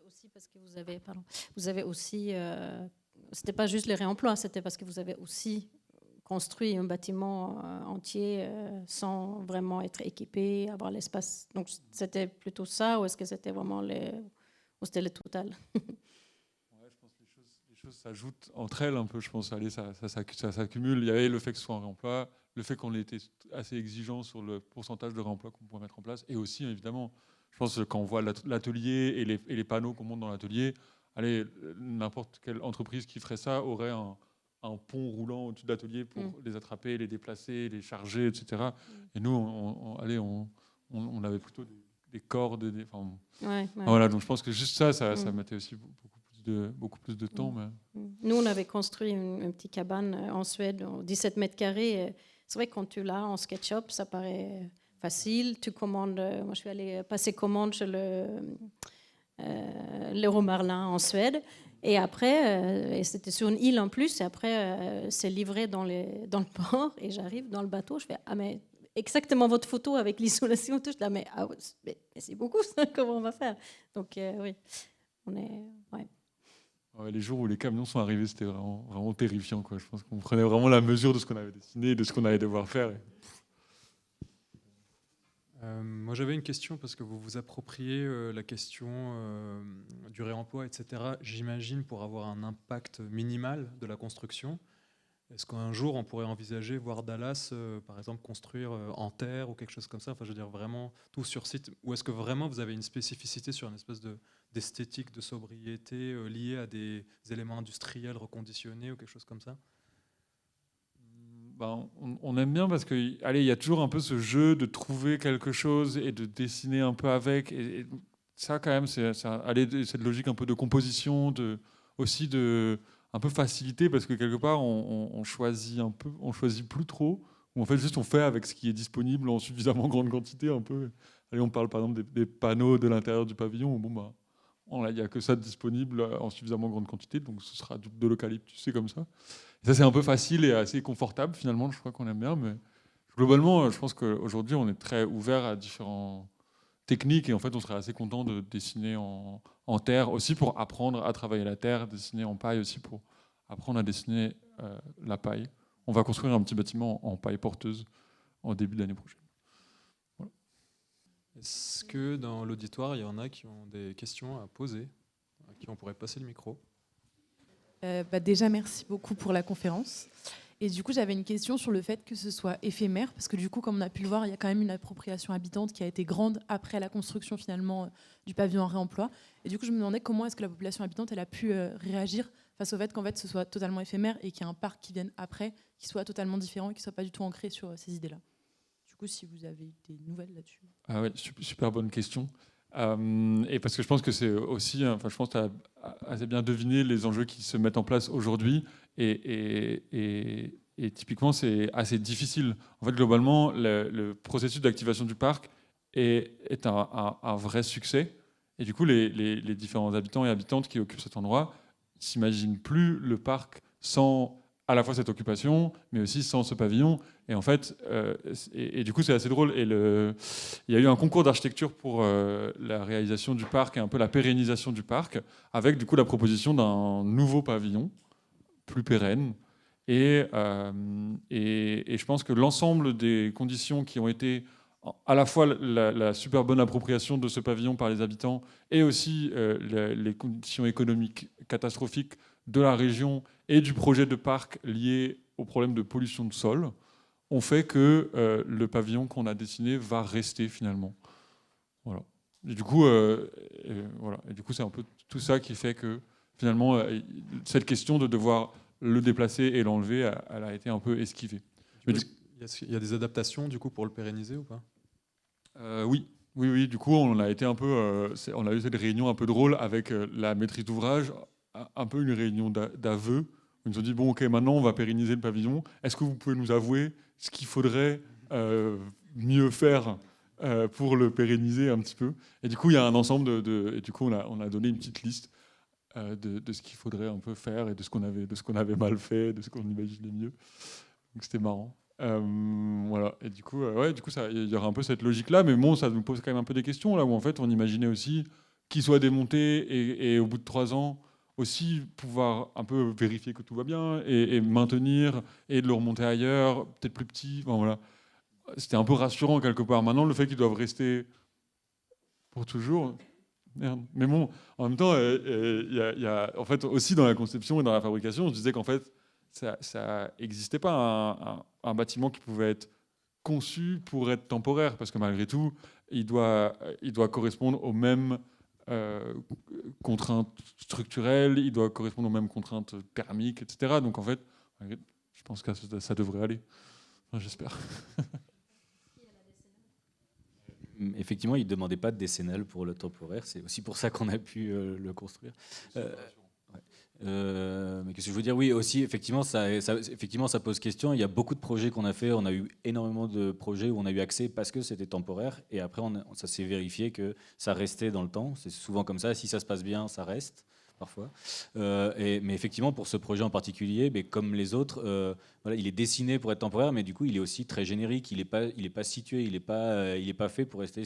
Aussi parce que vous avez aussi, c'était pas juste les réemplois, c'était parce que vous avez aussi construit un bâtiment entier sans vraiment être équipé, avoir l'espace. Donc c'était plutôt ça, ou est-ce que c'était vraiment ou c'était le total? Ouais, je pense que les choses s'ajoutent entre elles un peu, je pense. Allez, ça s'accumule. Il y avait le fait que ce soit un réemploi, le fait qu'on ait été assez exigeant sur le pourcentage de réemploi qu'on pouvait mettre en place, et aussi, évidemment, je pense que quand on voit l'atelier et les panneaux qu'on monte dans l'atelier, allez, n'importe quelle entreprise qui ferait ça aurait un pont roulant au-dessus de l'atelier pour les attraper, les déplacer, les charger, etc. Et nous, on avait plutôt des cordes. Voilà, donc je pense que juste ça mettait aussi beaucoup plus de temps. Mais... Nous, on avait construit une petite cabane en Suède, 17 mètres carrés. C'est vrai que quand tu l'as en SketchUp, ça paraît facile. Tu commandes. Moi, je suis allée passer commande chez Leroy Merlin en Suède. Et après, et c'était sur une île en plus. Et après, c'est livré dans le port. Et j'arrive dans le bateau. Je fais mais exactement votre photo avec l'isolation. Tout. Je dis mais c'est beaucoup ça. Comment on va faire? Donc oui, on est. Ouais, les jours où les camions sont arrivés, c'était vraiment terrifiant, quoi. Je pense qu'on prenait vraiment la mesure de ce qu'on avait dessiné, de ce qu'on allait devoir faire. Moi, j'avais une question, parce que vous vous appropriez la question du réemploi, etc. J'imagine pour avoir un impact minimal de la construction. Est-ce qu'un jour, on pourrait envisager, voir Dallas, par exemple, construire en terre ou quelque chose comme ça? Enfin, je veux dire, vraiment tout sur site. Ou est-ce que vraiment vous avez une spécificité sur une espèce d'esthétique, de sobriété liée à des éléments industriels reconditionnés ou quelque chose comme ça? On aime bien parce que, il y a toujours un peu ce jeu de trouver quelque chose et de dessiner un peu avec. Et ça, quand même, c'est cette logique un peu de composition, aussi de un peu facilité, parce que quelque part, on choisit plus trop. Ou en fait, juste on fait avec ce qui est disponible en suffisamment grande quantité, un peu. Allez, on parle par exemple des panneaux de l'intérieur du pavillon. Il n'y a que ça disponible en suffisamment grande quantité, donc ce sera de l'eucalyptus, c'est comme ça. Et ça, c'est un peu facile et assez confortable, finalement, je crois qu'on aime bien. Mais globalement, je pense qu'aujourd'hui, on est très ouvert à différentes techniques, et en fait, on serait assez content de dessiner en terre, aussi pour apprendre à travailler la terre, dessiner en paille aussi pour apprendre à dessiner la paille. On va construire un petit bâtiment en paille porteuse en début d'année prochaine. Voilà. Est-ce que dans l'auditoire, il y en a qui ont des questions à poser, à qui on pourrait passer le micro? Déjà, merci beaucoup pour la conférence. Et du coup, j'avais une question sur le fait que ce soit éphémère, parce que du coup, comme on a pu le voir, il y a quand même une appropriation habitante qui a été grande après la construction finalement du pavillon en réemploi. Et du coup, je me demandais comment est-ce que la population habitante elle a pu réagir face au fait qu'en fait, ce soit totalement éphémère et qu'il y ait un parc qui vienne après, qui soit totalement différent et qui ne soit pas du tout ancré sur ces idées-là. Du coup, si vous avez des nouvelles là-dessus. Ah ouais, super bonne question. Et parce que je pense que c'est aussi, enfin, je pense que tu as assez bien deviné les enjeux qui se mettent en place aujourd'hui. Et typiquement, c'est assez difficile. En fait, globalement, le processus d'activation du parc est un vrai succès. Et du coup, les différents habitants et habitantes qui occupent cet endroit s'imaginent plus le parc sans à la fois cette occupation, mais aussi sans ce pavillon. Et en fait, et du coup, c'est assez drôle. Il y a eu un concours d'architecture pour la réalisation du parc et un peu la pérennisation du parc, avec du coup la proposition d'un nouveau pavillon plus pérenne. Et je pense que l'ensemble des conditions qui ont été à la fois la super bonne appropriation de ce pavillon par les habitants et aussi les conditions économiques catastrophiques de la région et du projet de parc lié au problème de pollution de sol ont fait que le pavillon qu'on a dessiné va rester finalement. Voilà. Et du coup, voilà. Et du coup, c'est un peu tout ça qui fait que finalement, cette question de devoir le déplacer et l'enlever, elle a été un peu esquivée. Il y a des adaptations du coup pour le pérenniser ou pas? Oui. Du coup, on a été un peu, on a eu cette réunion un peu drôle avec la maîtrise d'ouvrage, un peu une réunion d'aveu. Ils nous ont dit bon, ok, maintenant on va pérenniser le pavillon. Est-ce que vous pouvez nous avouer ce qu'il faudrait mieux faire pour le pérenniser un petit peu? Et du coup, il y a un ensemble et du coup, on a donné une petite liste de ce qu'il faudrait un peu faire et de ce qu'on avait mal fait, de ce qu'on imaginait mieux. Donc c'était marrant. Voilà. Et du coup, il y aura un peu cette logique-là, mais bon, ça nous pose quand même un peu des questions là où en fait on imaginait aussi qu'il soit démonté et au bout de 3 ans aussi pouvoir un peu vérifier que tout va bien et maintenir et de le remonter ailleurs, peut-être plus petit. Enfin, voilà. C'était un peu rassurant quelque part. Maintenant, le fait qu'ils doivent rester pour toujours. Merde. Mais bon, en même temps, il y a en fait aussi dans la conception et dans la fabrication, on se disait qu'en fait ça n'existait pas un bâtiment qui pouvait être conçu pour être temporaire, parce que malgré tout, il doit correspondre aux mêmes contraintes structurelles, il doit correspondre aux mêmes contraintes thermiques, etc. Donc en fait, je pense que ça devrait aller. Enfin, j'espère. Effectivement, il ne demandait pas de décennale pour le temporaire. C'est aussi pour ça qu'on a pu le construire. Mais qu'est-ce que je veux dire? Oui, aussi, effectivement, ça pose question. Il y a beaucoup de projets qu'on a fait. On a eu énormément de projets où on a eu accès parce que c'était temporaire. Et après, ça s'est vérifié que ça restait dans le temps. C'est souvent comme ça. Si ça se passe bien, ça reste parfois. Mais effectivement, pour ce projet en particulier, mais comme les autres, voilà, il est dessiné pour être temporaire, mais du coup, il est aussi très générique. Il n'est pas situé, il n'est pas fait pour rester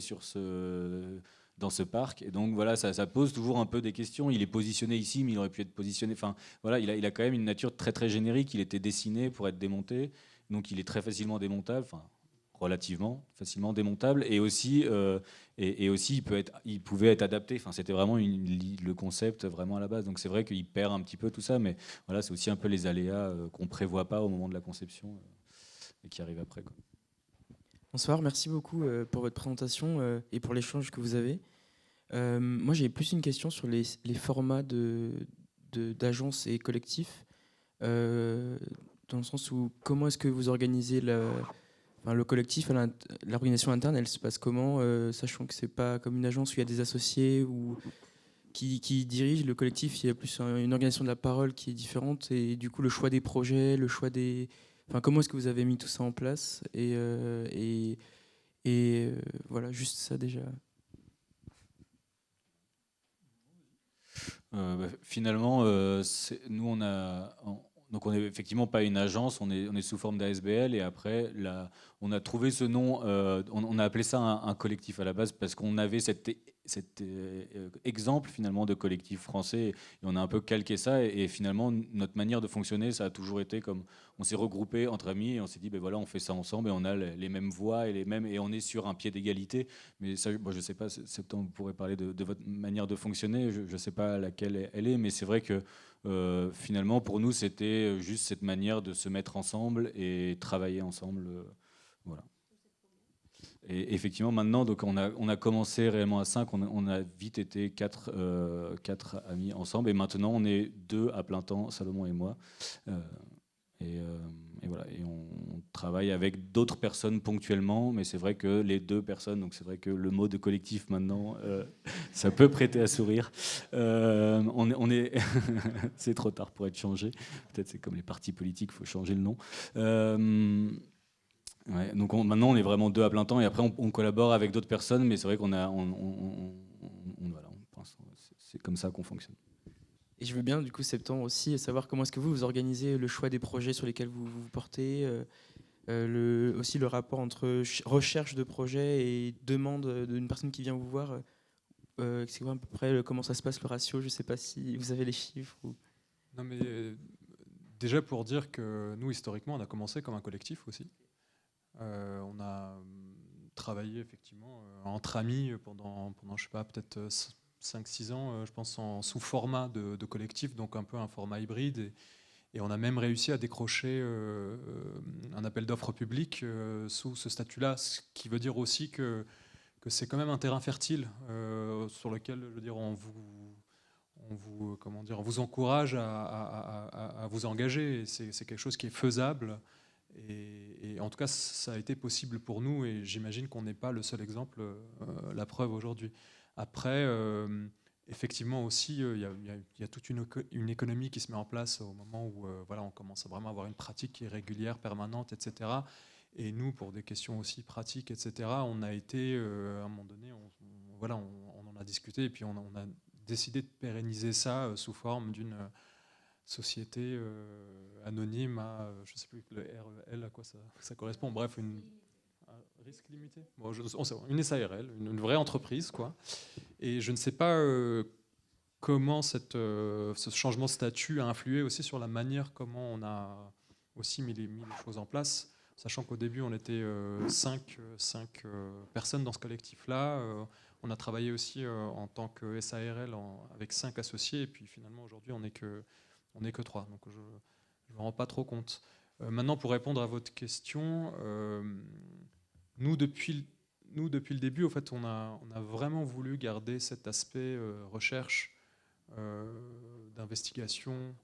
dans ce parc. Et donc voilà, ça pose toujours un peu des questions. Il est positionné ici, mais il aurait pu être positionné. Enfin, voilà, il a quand même une nature très très générique. Il était dessiné pour être démonté, donc il est très facilement démontable. Enfin, relativement facilement démontable, et aussi il pouvait être adapté. Enfin, c'était vraiment le concept vraiment à la base. Donc c'est vrai qu'il perd un petit peu tout ça, mais voilà, c'est aussi un peu les aléas qu'on prévoit pas au moment de la conception et qui arrivent après, quoi. Bonsoir, merci beaucoup pour votre présentation et pour l'échange que vous avez. Moi, j'ai plus une question sur les formats d'agences et collectifs, dans le sens où comment est-ce que vous organisez le collectif, l'organisation interne, elle se passe comment, sachant que c'est pas comme une agence où il y a des associés ou qui dirigent le collectif, il y a plus une organisation de la parole qui est différente et du coup le choix des projets, le choix des... Enfin, comment est-ce que vous avez mis tout ça en place et voilà, juste ça déjà. Finalement, nous, donc on n'est effectivement pas une agence, on est sous forme d'ASBL, et après, on a trouvé ce nom, on a appelé ça un collectif à la base, parce qu'on avait cet exemple finalement de collectif français, et on a un peu calqué ça, et finalement, notre manière de fonctionner, ça a toujours été comme, on s'est regroupé entre amis, et on s'est dit, ben voilà, on fait ça ensemble, et on a les mêmes voix, et on est sur un pied d'égalité. Mais ça, moi, je ne sais pas, Septembre, vous pourrez parler de votre manière de fonctionner, je ne sais pas laquelle elle est, mais c'est vrai que finalement, pour nous, c'était juste cette manière de se mettre ensemble et travailler ensemble. Voilà. Et effectivement, maintenant, donc on a commencé réellement à 5, on a vite été 4 amis ensemble, et maintenant, on est 2 à plein temps, Salomon et moi. Et voilà, et on travaille avec d'autres personnes ponctuellement, mais c'est vrai que les 2 personnes, donc c'est vrai que le mot de collectif maintenant, ça peut prêter à sourire. C'est trop tard pour être changé. Peut-être c'est comme les partis politiques, il faut changer le nom. Ouais, donc maintenant on est vraiment 2 à plein temps, et après on collabore avec d'autres personnes, mais c'est vrai qu'on voilà, c'est comme ça qu'on fonctionne. Et je veux bien, du coup, Septembre aussi, savoir comment est-ce que vous organisez le choix des projets sur lesquels vous vous portez, aussi le rapport entre recherche de projet et demande d'une personne qui vient vous voir. C'est quoi à peu près comment ça se passe, le ratio? Je ne sais pas si vous avez les chiffres. Non, mais déjà pour dire que nous, historiquement, on a commencé comme un collectif aussi. On a travaillé effectivement entre amis pendant je sais pas, peut-être 5-6 ans, je pense, sous format de collectif, donc un peu un format hybride. Et on a même réussi à décrocher un appel d'offres public sous ce statut-là, ce qui veut dire aussi que c'est quand même un terrain fertile sur lequel, je veux dire, on vous encourage à vous engager. C'est quelque chose qui est faisable. Et en tout cas, ça a été possible pour nous, et j'imagine qu'on n'est pas le seul exemple, la preuve aujourd'hui. Après, effectivement aussi, il y a toute une économie qui se met en place au moment où voilà, on commence à vraiment avoir une pratique qui est régulière, permanente, etc. Et nous, pour des questions aussi pratiques, etc., on a été, à un moment donné, voilà, on en a discuté, et puis on a décidé de pérenniser ça sous forme d'une société anonyme à, je ne sais plus, le REL, à quoi ça correspond, bref, un risque limité, bon, une SARL, une vraie entreprise, quoi. Et je ne sais pas comment ce changement de statut a influé aussi sur la manière comment on a aussi mis les choses en place, sachant qu'au début on était 5 personnes dans ce collectif-là. On a travaillé aussi en tant que SARL avec 5 associés, et puis finalement aujourd'hui on n'est que 3, donc je ne me rends pas trop compte. Maintenant, pour répondre à votre question, nous, depuis le début, au fait, on a vraiment voulu garder cet aspect recherche, d'investigation,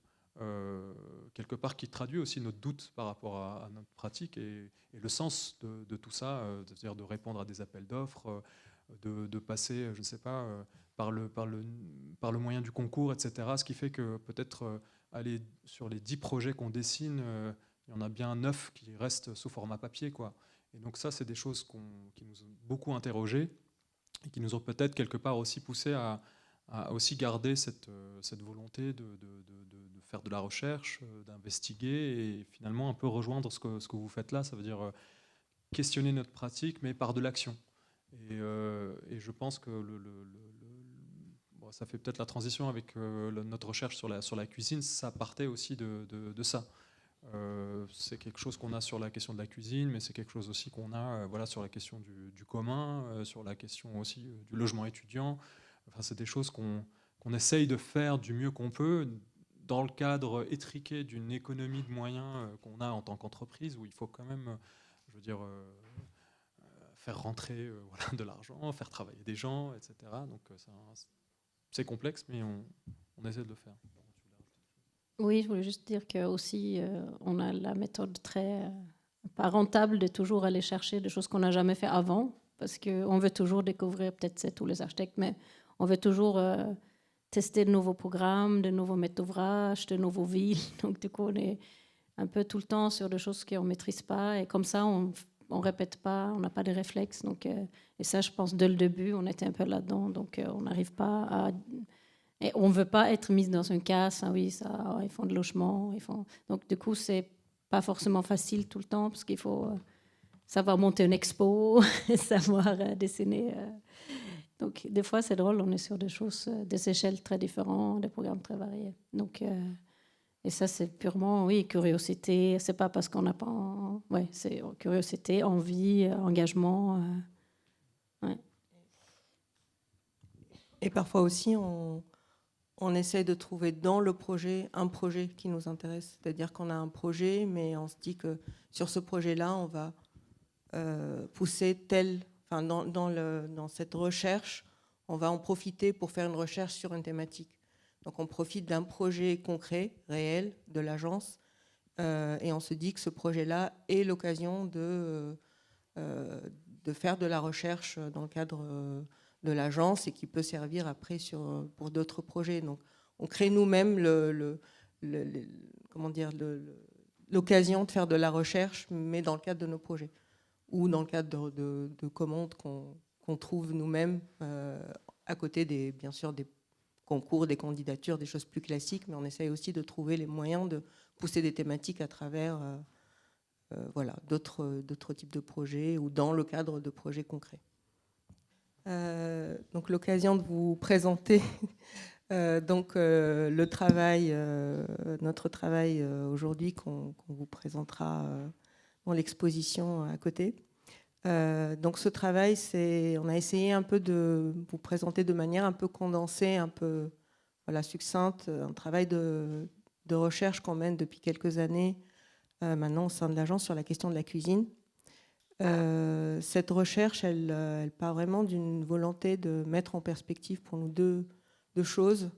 quelque part qui traduit aussi notre doute par rapport à notre pratique, et le sens de tout ça, c'est-à-dire de répondre à des appels d'offres, de passer, je ne sais pas, par le moyen du concours, etc. Ce qui fait que peut-être aller sur les 10 projets qu'on dessine, il y en a bien 9 qui restent sous format papier, quoi. Et donc ça, c'est des choses qui nous ont beaucoup interrogés, et qui nous ont peut-être quelque part aussi poussé à aussi garder cette volonté de faire de la recherche, d'investiguer, et finalement un peu rejoindre ce que vous faites là. Ça veut dire questionner notre pratique, mais par de l'action. Et je pense que bon, ça fait peut-être la transition avec notre recherche sur la cuisine. Ça partait aussi de ça. C'est quelque chose qu'on a sur la question de la cuisine, mais c'est quelque chose aussi qu'on a voilà, sur la question du commun, sur la question aussi du logement étudiant. Enfin, c'est des choses qu'on essaye de faire du mieux qu'on peut dans le cadre étriqué d'une économie de moyens qu'on a en tant qu'entreprise, où il faut quand même, je veux dire, faire rentrer voilà, de l'argent, faire travailler des gens, etc. Donc c'est complexe, mais on essaie de le faire. Oui, je voulais juste dire que aussi on a la méthode très pas rentable de toujours aller chercher des choses qu'on n'a jamais fait avant, parce qu'on veut toujours découvrir, peut-être c'est tous les architectes, mais on veut toujours tester de nouveaux programmes, de nouveaux maîtres d'ouvrage, de nouveaux villes. Donc du coup, on est un peu tout le temps sur des choses qu'on ne maîtrise pas, et comme ça, on ne répète pas, on n'a pas de réflexes. Donc, et ça, je pense, dès le début, on était un peu là-dedans, donc on n'arrive pas Et on ne veut pas être mis dans une case, ah oui, ça, ils font de logement. Donc, du coup, ce n'est pas forcément facile tout le temps parce qu'il faut savoir monter une expo, savoir dessiner. Donc, des fois, c'est drôle, on est sur des choses, des échelles très différentes, des programmes très variés. Donc, et ça, c'est purement, oui, curiosité. C'est pas parce qu'on n'a pas... Ouais, c'est curiosité, envie, engagement. Ouais. Et parfois aussi, on essaie de trouver dans le projet un projet qui nous intéresse. C'est-à-dire qu'on a un projet, mais on se dit que sur ce projet-là, on va pousser dans cette recherche, on va en profiter pour faire une recherche sur une thématique. Donc on profite d'un projet concret, réel, de l'agence, et on se dit que ce projet-là est l'occasion de faire de la recherche dans le cadre de l'agence et qui peut servir après pour d'autres projets. Donc on crée nous-mêmes l'occasion de faire de la recherche, mais dans le cadre de nos projets ou dans le cadre de commandes qu'on trouve nous-mêmes à côté bien sûr des concours, des candidatures, des choses plus classiques, mais on essaye aussi de trouver les moyens de pousser des thématiques à travers d'autres types de projets ou dans le cadre de projets concrets. Donc l'occasion de vous présenter notre travail aujourd'hui qu'on vous présentera dans l'exposition à côté. Donc ce travail, on a essayé un peu de vous présenter de manière un peu condensée, un peu succincte, un travail de recherche qu'on mène depuis quelques années maintenant au sein de l'agence sur la question de la cuisine. Cette recherche, elle part vraiment d'une volonté de mettre en perspective pour nous deux choses.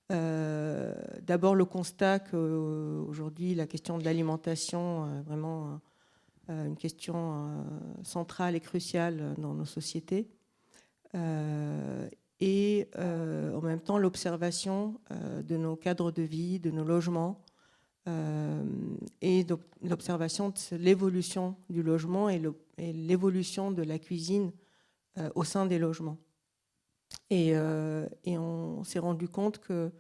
D'abord le constat qu'aujourd'hui la question de l'alimentation est vraiment une question centrale et cruciale dans nos sociétés. Et en même temps l'observation de nos cadres de vie, de nos logements, et l'observation de l'évolution du logement et l'évolution de la cuisine au sein des logements. Et on s'est rendu compte que,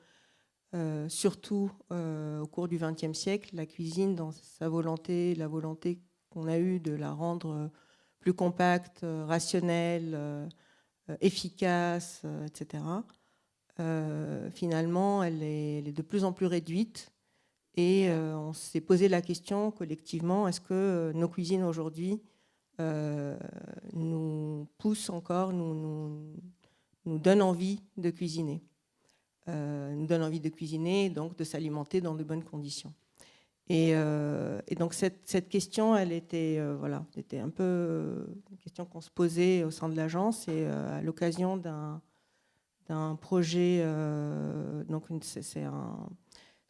surtout au cours du XXe siècle, la cuisine, dans sa volonté, la volonté qu'on a eue de la rendre plus compacte, rationnelle, efficace, etc., finalement, elle est de plus en plus réduite. Et on s'est posé la question collectivement, est-ce que nos cuisines aujourd'hui nous poussent encore, nous donnent envie de cuisiner, nous donnent envie de cuisiner et donc de s'alimenter dans de bonnes conditions. Et donc cette question, elle était un peu une question qu'on se posait au sein de l'agence et à l'occasion d'un projet,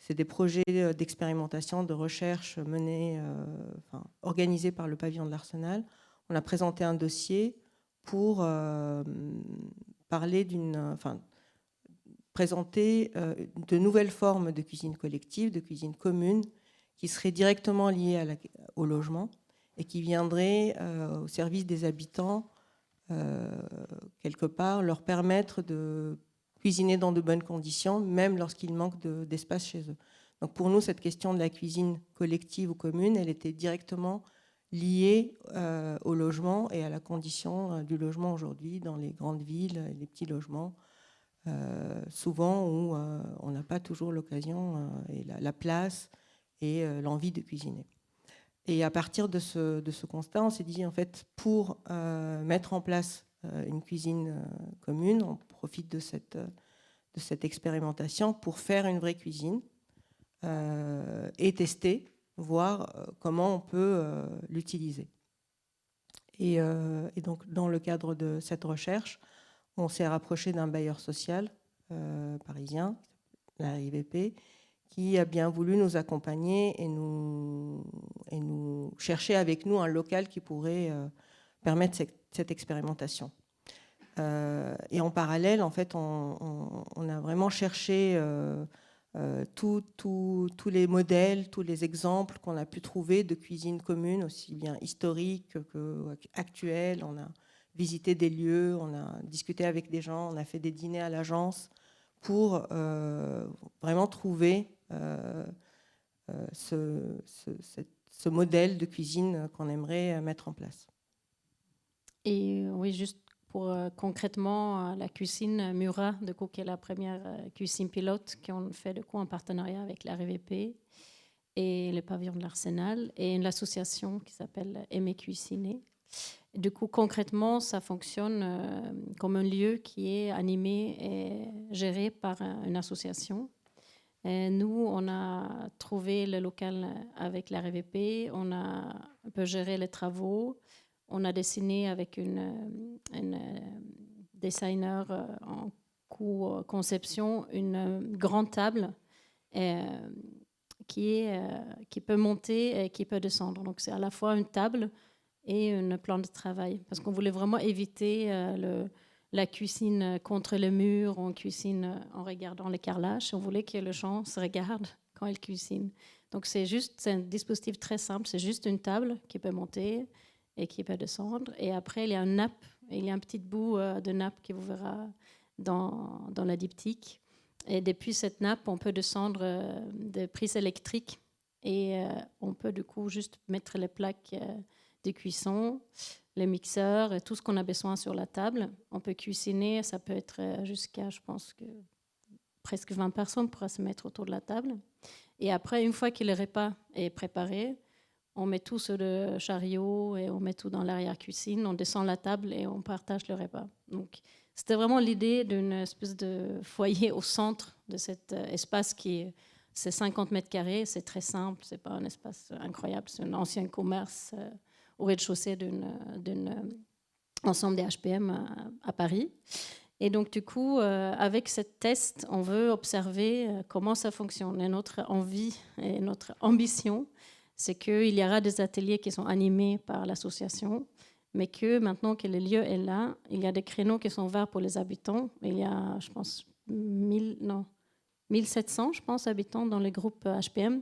c'est des projets d'expérimentation, de recherche menés, organisés par le pavillon de l'Arsenal. On a présenté un dossier pour présenter de nouvelles formes de cuisine collective, de cuisine commune, qui seraient directement liées au logement et qui viendraient au service des habitants, quelque part, leur permettre de cuisiner dans de bonnes conditions, même lorsqu'il manque d'espace chez eux. Donc pour nous, cette question de la cuisine collective ou commune, elle était directement liée au logement et à la condition du logement aujourd'hui dans les grandes villes, les petits logements, souvent où on n'a pas toujours l'occasion et la place et l'envie de cuisiner. Et à partir de ce constat, on s'est dit, en fait, pour mettre en place une cuisine commune, on profite de cette expérimentation pour faire une vraie cuisine et tester, voir comment on peut l'utiliser. Et donc, dans le cadre de cette recherche, on s'est rapproché d'un bailleur social parisien, la RIVP, qui a bien voulu nous accompagner et nous chercher avec nous un local qui pourrait permettre cette expérimentation. Et en parallèle, en fait, on a vraiment cherché tous les modèles, tous les exemples qu'on a pu trouver de cuisine commune, aussi bien historique qu'actuelle. On a visité des lieux, on a discuté avec des gens, on a fait des dîners à l'agence pour vraiment trouver ce modèle de cuisine qu'on aimerait mettre en place. Et oui, juste pour concrètement, la cuisine Murat, de coup, qui est la première cuisine pilote qu'on fait de coup en partenariat avec la RVP et le pavillon de l'Arsenal et une association qui s'appelle Aimer Cuisiner. Du coup, concrètement, ça fonctionne comme un lieu qui est animé et géré par une association. Et nous, on a trouvé le local avec la RVP, on a un peu géré les travaux, on a dessiné avec une designer en co-conception une grande table qui peut monter et qui peut descendre. Donc c'est à la fois une table et un plan de travail, parce qu'on voulait vraiment éviter la cuisine contre le mur, on cuisine en regardant les carrelages. On voulait que les gens se regardent quand ils cuisinent. Donc c'est un dispositif très simple, c'est juste une table qui peut monter et qui peut descendre. Et après, il y a une nappe, il y a un petit bout de nappe que vous verrez dans la diptyque. Et depuis cette nappe, on peut descendre des prises électriques et on peut du coup juste mettre les plaques de cuisson, les mixeurs et tout ce qu'on a besoin sur la table. On peut cuisiner, ça peut être jusqu'à, je pense que presque 20 personnes pourraient se mettre autour de la table. Et après, une fois que le repas est préparé, on met tout sur le chariot et on met tout dans l'arrière-cuisine, on descend la table et on partage le repas. Donc, c'était vraiment l'idée d'une espèce de foyer au centre de cet espace c'est 50 mètres carrés, c'est très simple, c'est pas un espace incroyable, c'est un ancien commerce au rez-de-chaussée d'un ensemble des HPM à Paris. Et donc, du coup, avec ce test, on veut observer comment ça fonctionne. Et notre envie et notre ambition, c'est qu'il y aura des ateliers qui sont animés par l'association, mais que maintenant que le lieu est là, il y a des créneaux qui sont ouverts pour les habitants. Il y a, je pense, 1700, je pense, habitants dans le groupe HPM,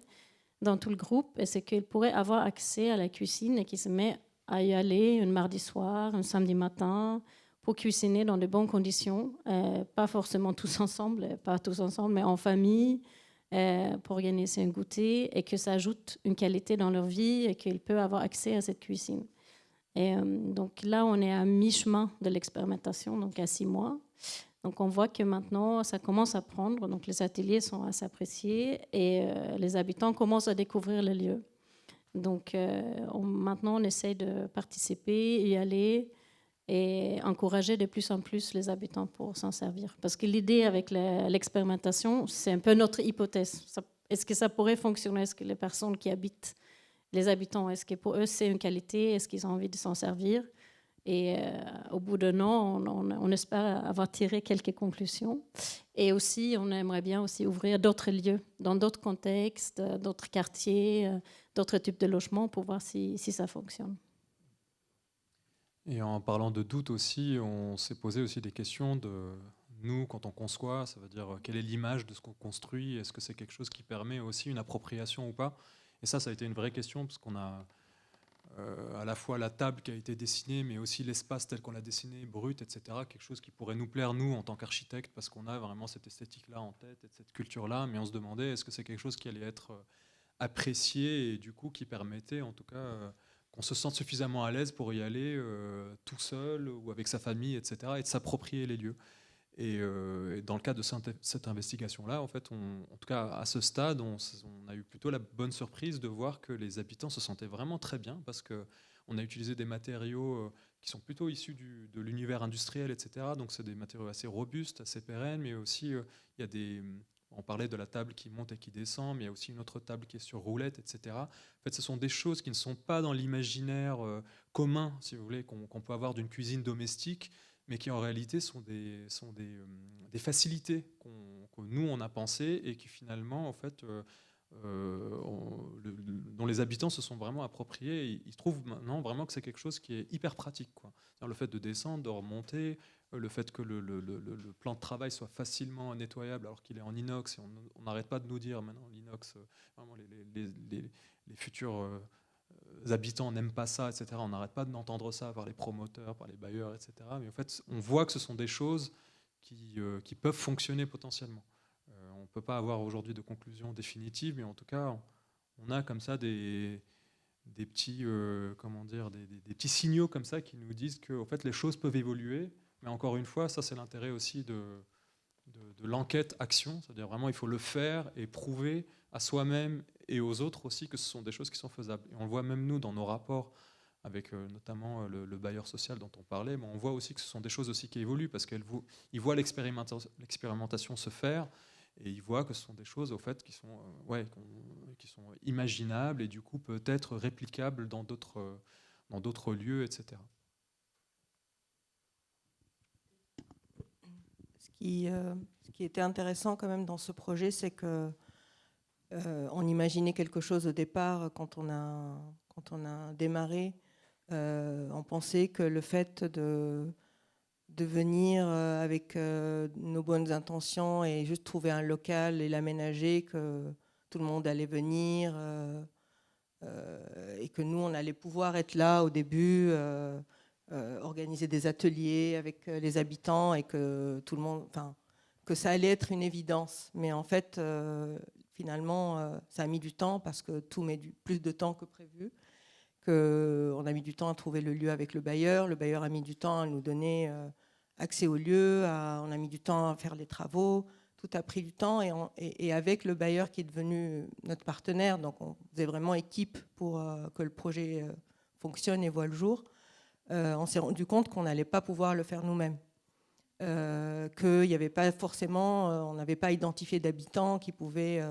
dans tout le groupe, et c'est qu'ils pourraient avoir accès à la cuisine et qu'ils se mettent à y aller un mardi soir, un samedi matin, pour cuisiner dans de bonnes conditions, pas forcément tous ensemble, mais en famille, pour organiser un goûter, et que ça ajoute une qualité dans leur vie et qu'ils peuvent avoir accès à cette cuisine. Et donc là, on est à mi-chemin de l'expérimentation, donc à 6 mois. Donc on voit que maintenant, ça commence à prendre. Donc les ateliers sont assez appréciés et les habitants commencent à découvrir le lieu. Donc maintenant, on essaye de participer, y aller et encourager de plus en plus les habitants pour s'en servir. Parce que l'idée avec l'expérimentation, c'est un peu notre hypothèse. Est-ce que ça pourrait fonctionner? Est-ce que les personnes qui habitent, les habitants, est-ce que pour eux c'est une qualité? Est-ce qu'ils ont envie de s'en servir? Et au bout d'un an, on espère avoir tiré quelques conclusions. Et aussi, on aimerait bien aussi ouvrir d'autres lieux, dans d'autres contextes, d'autres quartiers, d'autres types de logements pour voir si ça fonctionne. Et en parlant de doute aussi, on s'est posé aussi des questions de nous, quand on conçoit, ça veut dire quelle est l'image de ce qu'on construit? Est-ce que c'est quelque chose qui permet aussi une appropriation ou pas? Et ça a été une vraie question, parce qu'on a à la fois la table qui a été dessinée, mais aussi l'espace tel qu'on l'a dessiné, brut, etc. Quelque chose qui pourrait nous plaire, nous, en tant qu'architectes, parce qu'on a vraiment cette esthétique-là en tête, et cette culture-là, mais on se demandait, est-ce que c'est quelque chose qui allait être apprécié, et du coup, qui permettait, en tout cas, qu'on se sente suffisamment à l'aise pour y aller tout seul, ou avec sa famille, etc., et de s'approprier les lieux. Et dans le cadre de cette investigation-là, en fait, en tout cas à ce stade, on a eu plutôt la bonne surprise de voir que les habitants se sentaient vraiment très bien, parce qu'on a utilisé des matériaux qui sont plutôt issus de l'univers industriel, etc. Donc c'est des matériaux assez robustes, assez pérennes, mais aussi il y a on parlait de la table qui monte et qui descend, mais il y a aussi une autre table qui est sur roulette, etc. En fait, ce sont des choses qui ne sont pas dans l'imaginaire commun, si vous voulez, qu'on peut avoir d'une cuisine domestique, mais qui en réalité sont des facilités que nous on a pensées et qui finalement en fait dont les habitants se sont vraiment appropriés. Ils trouvent maintenant vraiment que c'est quelque chose qui est hyper pratique, quoi. Le fait de descendre, de remonter, le fait que le plan de travail soit facilement nettoyable alors qu'il est en inox, et on n'arrête pas de nous dire maintenant l'inox, vraiment les futurs habitants n'aiment pas ça, etc. On n'arrête pas d'entendre ça par les promoteurs, par les bailleurs, etc. Mais en fait, on voit que ce sont des choses qui peuvent fonctionner potentiellement. On ne peut pas avoir aujourd'hui de conclusion définitive, mais en tout cas, on a comme ça des petits, des petits signaux comme ça qui nous disent que en fait, les choses peuvent évoluer. Mais encore une fois, ça c'est l'intérêt aussi de l'enquête-action. C'est-à-dire vraiment, il faut le faire et prouver à soi-même et aux autres aussi que ce sont des choses qui sont faisables. Et on le voit même nous dans nos rapports avec notamment le bailleur social dont on parlait, mais on voit aussi que ce sont des choses aussi qui évoluent parce qu'ils voient l'expérimentation se faire et ils voient que ce sont des choses au fait qui sont imaginables et du coup peut-être réplicables dans d'autres lieux, etc. Ce qui était intéressant quand même dans ce projet, c'est que on imaginait quelque chose au départ quand on a démarré. On pensait que le fait de venir avec nos bonnes intentions et juste trouver un local et l'aménager, que tout le monde allait venir et que nous, on allait pouvoir être là au début, organiser des ateliers avec les habitants et que tout le monde, que ça allait être une évidence. Mais en fait, finalement, ça a mis du temps parce que tout met plus de temps que prévu. On a mis du temps à trouver le lieu avec le bailleur a mis du temps à nous donner accès au lieu, on a mis du temps à faire les travaux, tout a pris du temps et avec le bailleur qui est devenu notre partenaire, donc on faisait vraiment équipe pour que le projet fonctionne et voit le jour, on s'est rendu compte qu'on n'allait pas pouvoir le faire nous-mêmes, qu'il n'y avait pas forcément, on n'avait pas identifié d'habitants qui pouvaient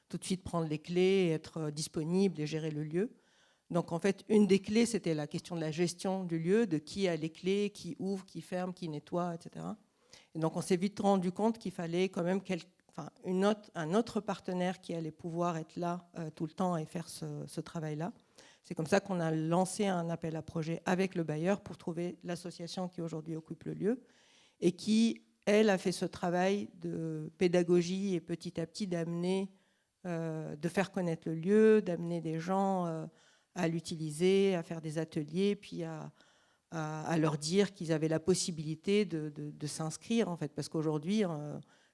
tout de suite prendre les clés, être disponibles et gérer le lieu. Donc en fait, une des clés, c'était la question de la gestion du lieu, de qui a les clés, qui ouvre, qui ferme, qui nettoie, etc. Et donc on s'est vite rendu compte qu'il fallait quand même un autre partenaire qui allait pouvoir être là tout le temps et faire ce travail-là. C'est comme ça qu'on a lancé un appel à projet avec le bailleur pour trouver l'association qui aujourd'hui occupe le lieu et qui, elle, a fait ce travail de pédagogie et petit à petit d'amener, de faire connaître le lieu, d'amener des gens à l'utiliser, à faire des ateliers, puis à leur dire qu'ils avaient la possibilité de s'inscrire, en fait, parce qu'aujourd'hui,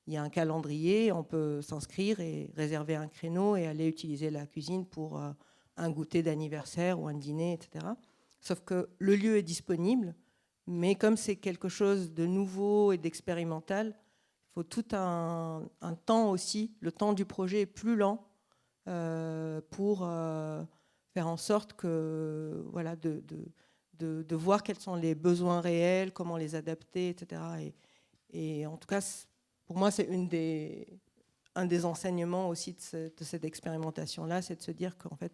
il y a un calendrier, on peut s'inscrire et réserver un créneau et aller utiliser la cuisine pour un goûter d'anniversaire ou un dîner, etc. Sauf que le lieu est disponible, mais comme c'est quelque chose de nouveau et d'expérimental, il faut tout un temps aussi. Le temps du projet est plus lent pour faire en sorte que, voilà, de voir quels sont les besoins réels, comment les adapter, etc. Et en tout cas, pour moi, c'est un des enseignements aussi de cette expérimentation-là, c'est de se dire qu'en fait,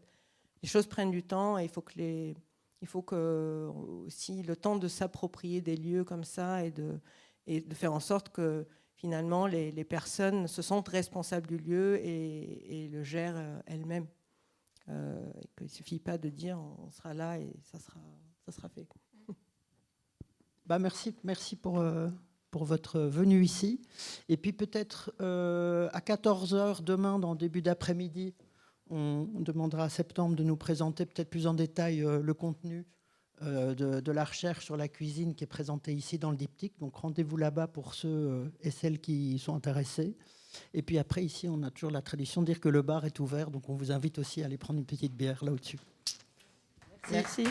les choses prennent du temps et il faut que aussi le temps de s'approprier des lieux comme ça et de faire en sorte que finalement les personnes se sentent responsables du lieu et le gèrent elles-mêmes. Il ne suffit pas de dire on sera là et ça sera fait. Merci pour votre venue ici. Et puis peut-être à 14h demain, dans le début d'après-midi, on demandera à Septembre de nous présenter peut-être plus en détail le contenu de la recherche sur la cuisine qui est présentée ici dans le diptyque. Donc rendez-vous là-bas pour ceux et celles qui sont intéressés. Et puis après, ici, on a toujours la tradition de dire que le bar est ouvert. Donc on vous invite aussi à aller prendre une petite bière là au-dessus. Merci.